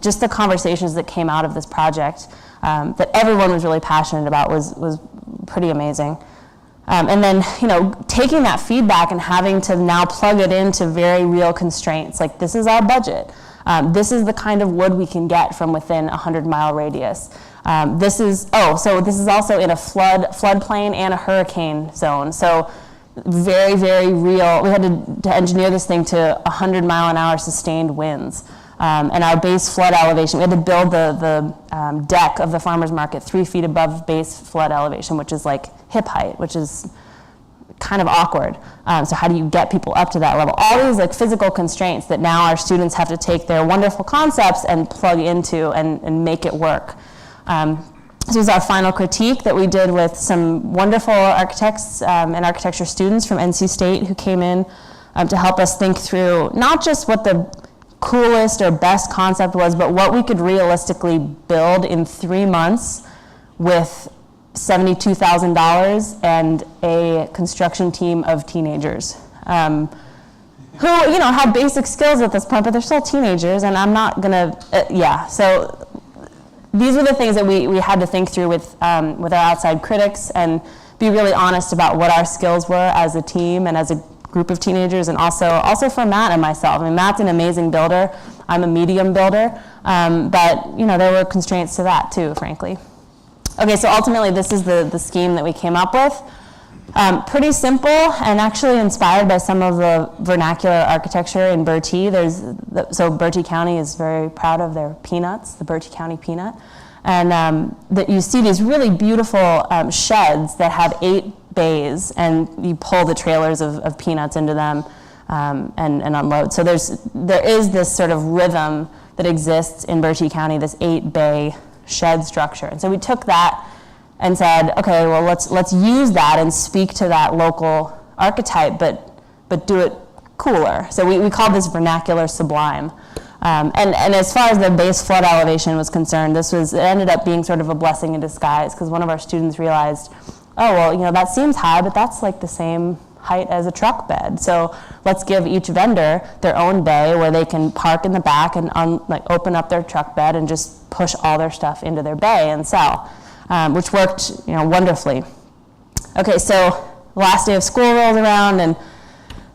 just the conversations that came out of this project that everyone was really passionate about was pretty amazing. And then, taking that feedback and having to now plug it into very real constraints, like this is our budget. This is the kind of wood we can get from within a 100-mile radius. This is also in a floodplain and a hurricane zone. So very, very real. We had to engineer this thing to 100-mile-an-hour sustained winds. And our base flood elevation, we had to build the deck of the farmer's market 3 feet above base flood elevation, which is like hip height, which is kind of awkward. So how do you get people up to that level? All these like physical constraints that now our students have to take their wonderful concepts and plug into and make it work. This was our final critique that we did with some wonderful architects and architecture students from NC State who came in to help us think through not just what the coolest or best concept was, but what we could realistically build in 3 months with $72,000 and a construction team of teenagers who, have basic skills at this point, but they're still teenagers, and I'm not gonna, So these were the things that we had to think through with our outside critics and be really honest about what our skills were as a team and as a group of teenagers, and also for Matt and myself. I mean, Matt's an amazing builder. I'm a medium builder, but there were constraints to that too, frankly. Okay, so ultimately this is the scheme that we came up with. Pretty simple and actually inspired by some of the vernacular architecture in Bertie. So Bertie County is very proud of their peanuts, the Bertie County peanut. And that you see these really beautiful sheds that have 8 bays, and you pull the trailers of peanuts into them and unload. So there is this sort of rhythm that exists in Bertie County, this 8-bay shed structure. And so we took that and said, okay, well, let's use that and speak to that local archetype, but do it cooler. So we called this vernacular sublime. And as far as the base flood elevation was concerned, it ended up being sort of a blessing in disguise, because one of our students realized, oh, well, that seems high, but that's like the same height as a truck bed. So let's give each vendor their own bay where they can park in the back and open up their truck bed and just push all their stuff into their bay and sell, which worked wonderfully. Okay, so the last day of school rolls around, and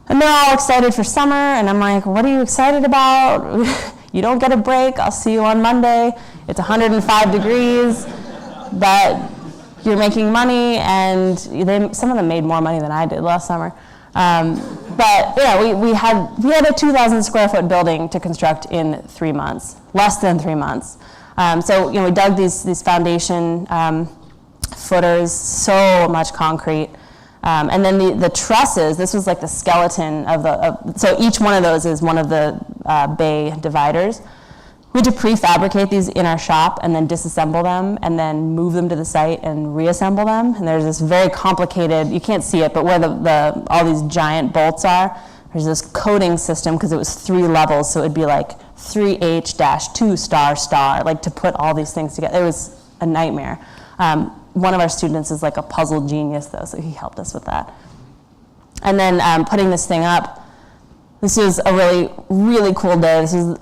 they're all excited for summer, and I'm like, what are you excited about? You don't get a break. I'll see you on Monday. It's 105 degrees, but you're making money, and some of them made more money than I did last summer. But we had a 2,000 square foot building to construct in 3 months, less than 3 months. So we dug these foundation footers, so much concrete. And then the trusses, this was like the skeleton so each one of those is one of the bay dividers. We had to prefabricate these in our shop and then disassemble them and then move them to the site and reassemble them. And there's this very complicated, you can't see it, but where all these giant bolts are, there's this coding system, because it was 3 levels, so it would be like 3H-2 ***, like to put all these things together. It was a nightmare. One of our students is like a puzzle genius, though, so he helped us with that. And then putting this thing up, this was a really, really cool day. This is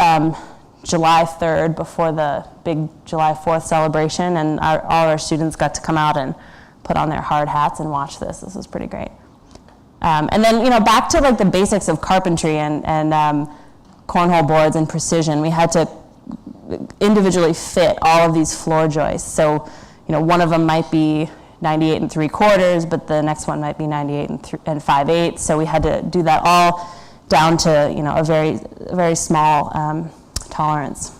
July 3rd, before the big July 4th celebration, and all our students got to come out and put on their hard hats and watch this. This was pretty great. And then, back to like the basics of carpentry and cornhole boards and precision. We had to individually fit all of these floor joists. So, one of them might be 98 3/4, but the next one might be 98 5/8. So we had to do that all down to, a very, very small tolerance.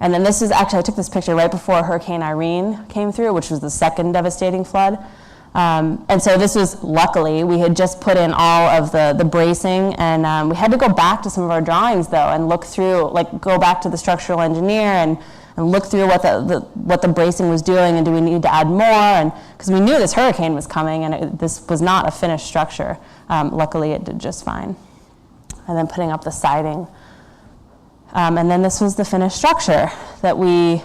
And then this is actually, I took this picture right before Hurricane Irene came through, which was the second devastating flood. And so this was, luckily, we had just put in all of the bracing, and we had to go back to some of our drawings, though, and look through, go back to the structural engineer and look through what the bracing was doing, and do we need to add more, and because we knew this hurricane was coming, and this was not a finished structure. Luckily, it did just fine. And then putting up the siding. And then this was the finished structure that oh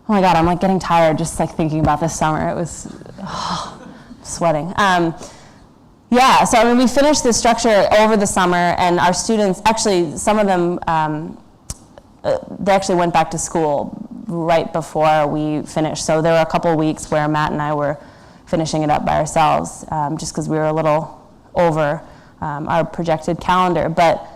my God, I'm getting tired just thinking about this summer. It was sweating. So we finished this structure over the summer, and our students, actually, some of them, they actually went back to school right before we finished. So there were a couple weeks where Matt and I were finishing it up by ourselves, just because we were a little over our projected calendar. But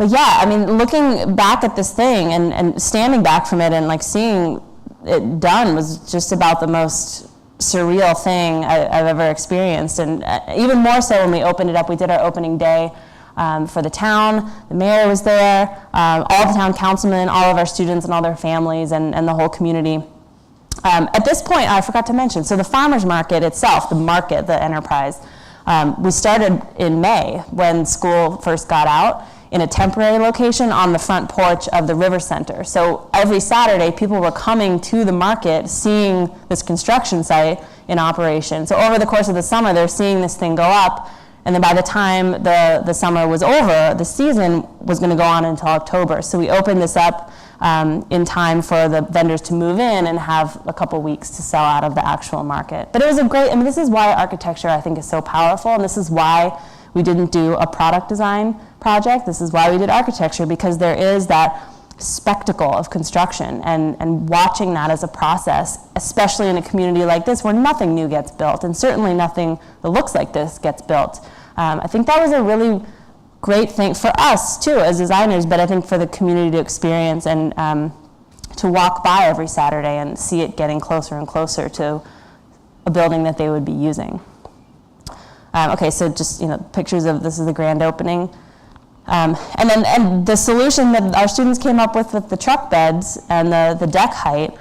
yeah, looking back at this thing and standing back from it and seeing it done was just about the most surreal thing I've ever experienced. And even more so when we opened it up. We did our opening day for the town. The mayor was there, all the town councilmen, all of our students and all their families, and the whole community. At this point, I forgot to mention, so the farmers market itself, the market, the enterprise, we started in May when school first got out in a temporary location on the front porch of the River Center. So every Saturday, people were coming to the market, seeing this construction site in operation. So over the course of the summer, they're seeing this thing go up, and then by the time the summer was over, the season was going to go on until October. So we opened this up in time for the vendors to move in and have a couple weeks to sell out of the actual market. But it was a great, I mean, this is why architecture, I think, is so powerful, and this is why we didn't do a product design project. This is why we did architecture, because there is that spectacle of construction and watching that as a process, especially in a community like this where nothing new gets built and certainly nothing that looks like this gets built. I think that was a really great thing for us too as designers, but I think for the community to experience and to walk by every Saturday and see it getting closer and closer to a building that they would be using. Okay, so just pictures of this is the grand opening. And the solution that our students came up with the truck beds and the deck height,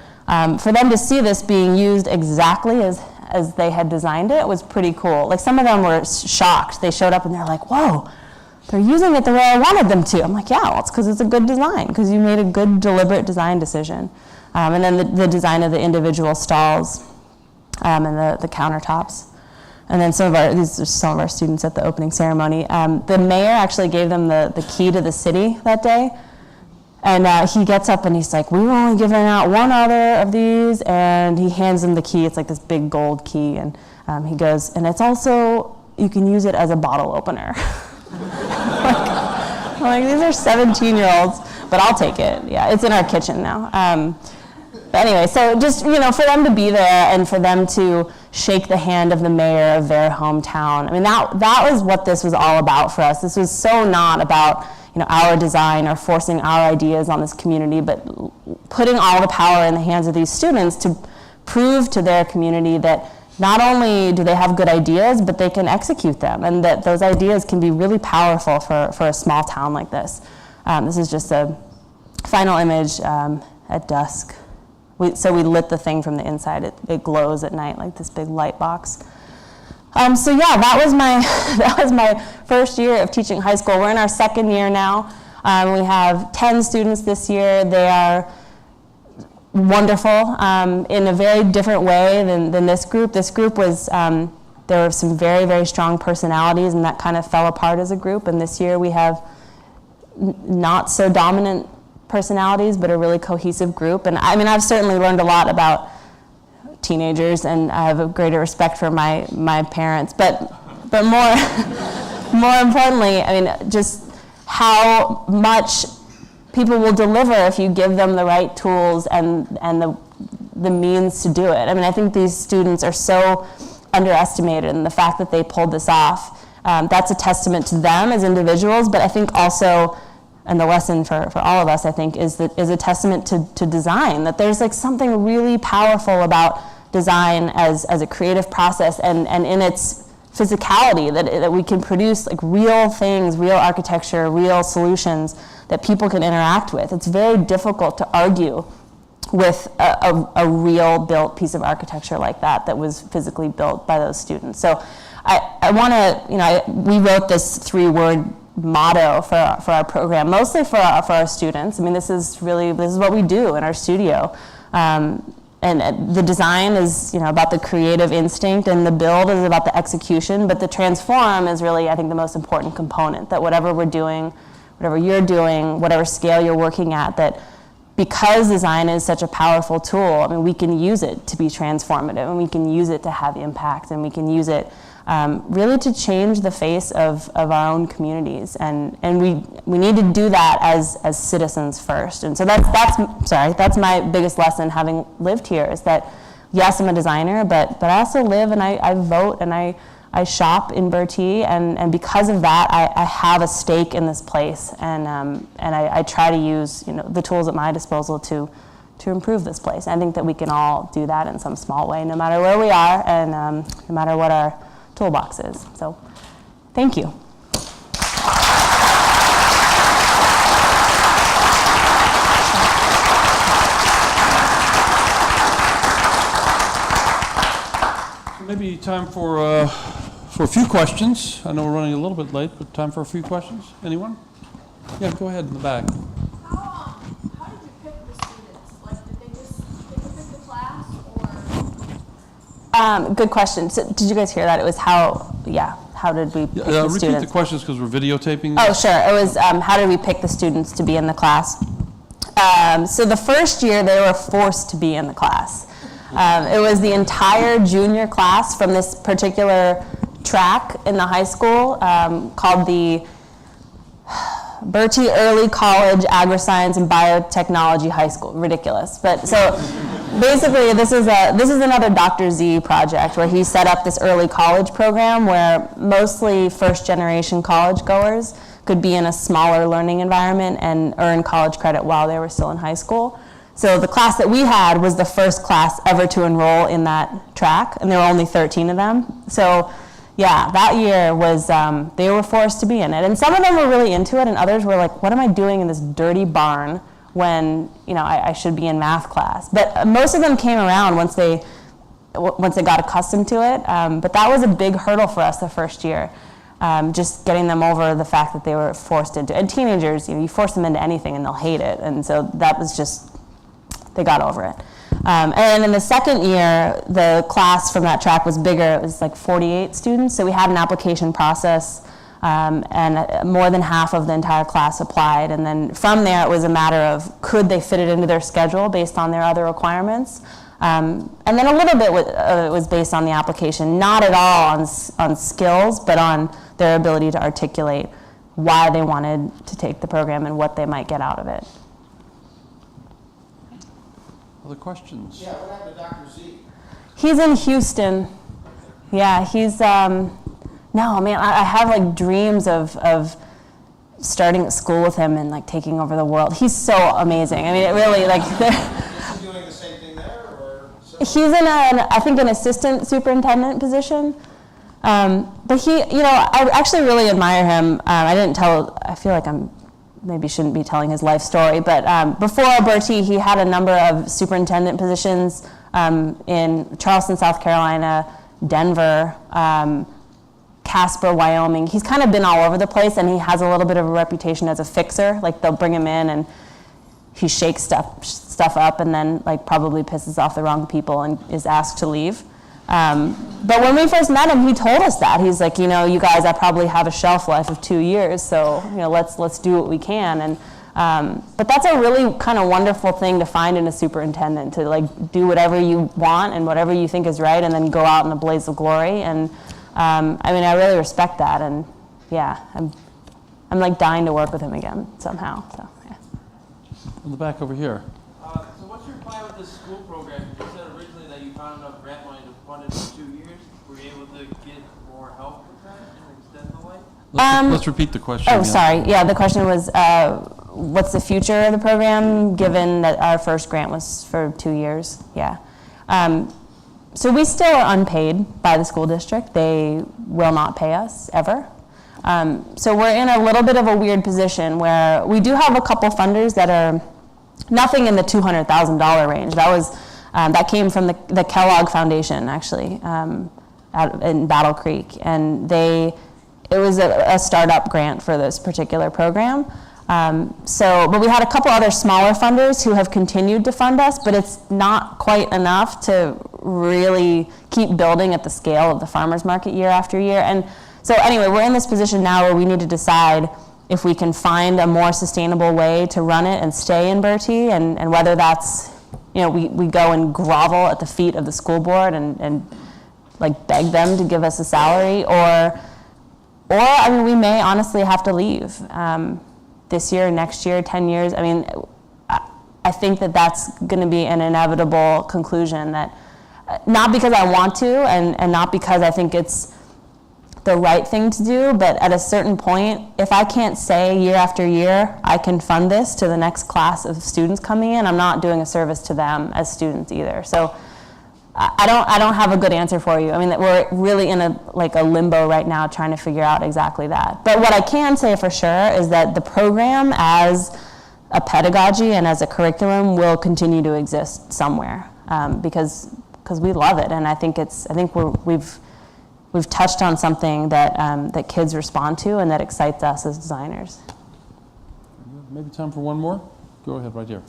for them to see this being used exactly as they had designed it was pretty cool. Like, some of them were shocked. They showed up and they're like, whoa, they're using it the way I wanted them to. I'm like, yeah, well, it's because it's a good design, because you made a good, deliberate design decision. And then the design of the individual stalls and the countertops. And then these are some of our students at the opening ceremony. The mayor actually gave them the key to the city that day. And he gets up and he's like, we were only giving out one other of these. And he hands them the key. It's like this big gold key. And he goes, and it's also, you can use it as a bottle opener. I'm like, these are 17-year-olds, but I'll take it. Yeah, it's in our kitchen now. But anyway, so just, for them to be there and for them to shake the hand of the mayor of their hometown. I mean, that was what this was all about for us. This was so not about, our design or forcing our ideas on this community, but putting all the power in the hands of these students to prove to their community that not only do they have good ideas, but they can execute them, and that those ideas can be really powerful for a small town like this. This is just a final image at dusk. So we lit the thing from the inside. It glows at night like this big light box. So yeah, that was my first year of teaching high school. We're in our second year now. We have 10 students this year. They are wonderful in a very different way than this group. This group was, there were some very, very strong personalities, and that kind of fell apart as a group. And this year we have not so dominant personalities, but a really cohesive group. And I mean, I've certainly learned a lot about teenagers, and I have a greater respect for my parents. But more importantly, I mean, just how much people will deliver if you give them the right tools and the means to do it. I mean, I think these students are so underestimated, and the fact that they pulled this off, that's a testament to them as individuals, but I think also, and the lesson for all of us, I think, is a testament to design, that there's like something really powerful about design as a creative process and in its physicality, that we can produce like real things, real architecture, real solutions that people can interact with. It's very difficult to argue with a real built piece of architecture like that was physically built by those students. So I want to, we wrote this 3-word motto for our program, mostly for our students. I mean, this is what we do in our studio. And the design is, about the creative instinct, and the build is about the execution, but the transform is really, I think, the most important component, that whatever we're doing, whatever you're doing, whatever scale you're working at, that because design is such a powerful tool, I mean, we can use it to be transformative, and we can use it to have impact, and we can use it really to change the face of our own communities, and we need to do that as citizens first. And so that's my biggest lesson, having lived here, is that yes, I'm a designer, but I also live and I vote and I shop in Bertie, and because of that, I have a stake in this place, and I try to use the tools at my disposal to improve this place. I think that we can all do that in some small way, no matter where we are, and no matter what our toolbox is. So, thank you. Maybe time for a few questions. I know we're running a little bit late, but time for a few questions. Anyone? Yeah, go ahead in the back. How did you pick the students? Like, did they pick the class, or? Good question. So, did you guys hear that? It was how did we pick the Repeat students? the questions because we're videotaping Oh, this. sure. It was how did we pick the students to be in the class? So the first year they were forced to be in the class. It was the entire junior class from this particular track in the high school called the Bertie Early College Agri-Science and Biotechnology High School. Ridiculous. But so basically this is another Dr. Z project where he set up this early college program where mostly first generation college goers could be in a smaller learning environment and earn college credit while they were still in high school. So the class that we had was the first class ever to enroll in that track, and there were only 13 of them. So yeah, that year was, they were forced to be in it. And some of them were really into it, and others were like, what am I doing in this dirty barn when, I should be in math class? But most of them came around once they got accustomed to it. But that was a big hurdle for us the first year. Just getting them over the fact that they were forced into, and teenagers, you force them into anything and they'll hate it. And so that was just, they got over it. And then in the second year, the class from that track was bigger. It was like 48 students. So we had an application process, and more than half of the entire class applied. And then from there, it was a matter of could they fit it into their schedule based on their other requirements. And then a little bit it was based on the application, not at all on skills, but on their ability to articulate why they wanted to take the program and what they might get out of it. Other questions? Yeah, what happened to Dr. Z? He's in Houston. Yeah, he's, no, man, I have like dreams of starting at school with him and like taking over the world. He's so amazing. I mean, it really, like, Is he doing the same thing there, or? he's in I think an assistant superintendent position. But he, I actually really admire him. I feel like maybe shouldn't be telling his life story, but before Bertie, he had a number of superintendent positions in Charleston, South Carolina, Denver, Casper, Wyoming. He's kind of been all over the place, and he has a little bit of a reputation as a fixer. Like, they'll bring him in and he shakes stuff up and then like probably pisses off the wrong people and is asked to leave. But when we first met him, he told us that. He's like, you guys, I probably have a shelf life of 2 years, so let's do what we can. And but that's a really kind of wonderful thing to find in a superintendent, to like do whatever you want and whatever you think is right, and then go out in a blaze of glory. And I really respect that. And yeah, I'm like dying to work with him again somehow. So yeah. In the back over here. So what's your plan with this school program? You said originally that you found enough grant money to fund it for 2 years. Were you able to get more help with that and extend the life? Let's repeat the question. Oh, again. sorry. Yeah, the question was, what's the future of the program, given that our first grant was for 2 years? Yeah. So we still are unpaid by the school district. They will not pay us, ever. So we're in a little bit of a weird position where we do have a couple funders that are nothing in the $200,000 range. That came from the Kellogg Foundation, actually, out in Battle Creek, and it was a startup grant for this particular program. But we had a couple other smaller funders who have continued to fund us, but it's not quite enough to really keep building at the scale of the farmers market year after year. And so anyway, we're in this position now where we need to decide if we can find a more sustainable way to run it and stay in Bertie, and whether that's, we go and grovel at the feet of the school board and like beg them to give us a salary, or we may honestly have to leave this year, next year, 10 years. I think that that's going to be an inevitable conclusion, that not because I want to and not because I think it's the right thing to do, but at a certain point, if I can't say year after year, I can fund this to the next class of students coming in, I'm not doing a service to them as students either. So I don't have a good answer for you. We're really in a limbo right now trying to figure out exactly that. But what I can say for sure is that the program as a pedagogy and as a curriculum will continue to exist somewhere, because we love it, and I think we've touched on something that that kids respond to and that excites us as designers. Maybe time for one more? Go ahead, right here.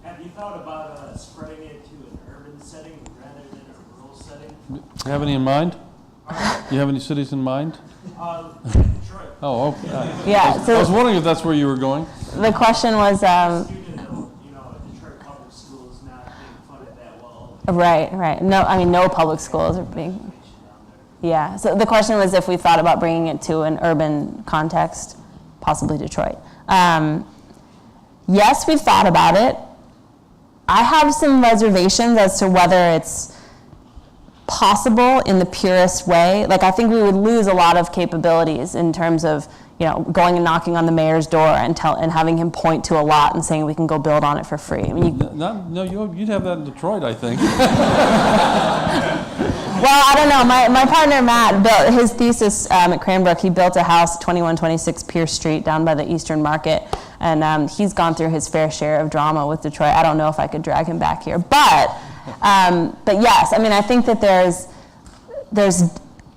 Have you thought about spreading it to an urban setting rather than a rural setting? Do you have any in mind? Do you have any cities in mind? Detroit. Oh, okay. Yeah. I was So wondering if that's where you were going. the question was, Student of, Detroit public schools not being funded that well. right. No, I mean, no public schools are being. Yeah. So the question was if we thought about bringing it to an urban context, possibly Detroit. Yes, we've thought about it. I have some reservations as to whether it's possible in the purest way. Like, I think we would lose a lot of capabilities in terms of, going and knocking on the mayor's door and having him point to a lot and saying we can go build on it for free. I mean, You'd have that in Detroit, I think. well, I don't know. My partner Matt built his thesis at Cranbrook. He built a house, 2126 Pierce Street, down by the Eastern Market, and he's gone through his fair share of drama with Detroit. I don't know if I could drag him back here, but yes, I mean, I think that there's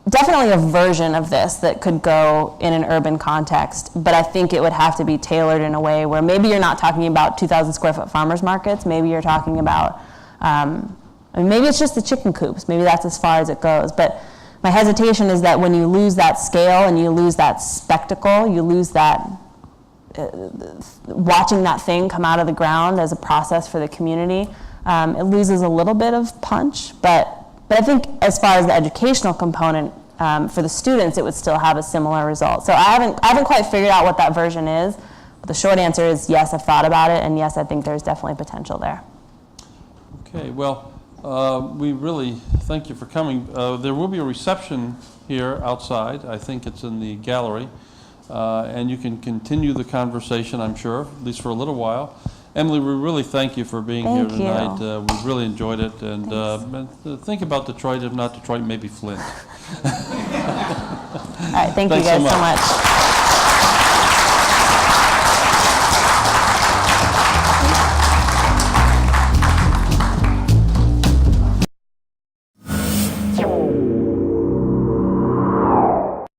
definitely a version of this that could go in an urban context, but I think it would have to be tailored in a way where maybe you're not talking about 2,000 square foot farmers markets. Maybe you're talking about. Maybe it's just the chicken coops. Maybe that's as far as it goes. But my hesitation is that when you lose that scale and you lose that spectacle, you lose that watching that thing come out of the ground as a process for the community. It loses a little bit of punch. But I think as far as the educational component for the students, it would still have a similar result. So I haven't quite figured out what that version is. But the short answer is yes, I've thought about it, and yes, I think there's definitely potential there. Okay, well, we really thank you for coming. There will be a reception here outside. I think it's in the gallery. And you can continue the conversation, I'm sure, at least for a little while. Emily, we really thank you for being here tonight. We've really enjoyed it. And think about Detroit. If not Detroit, maybe Flint. All right, thank you Thanks so guys so much.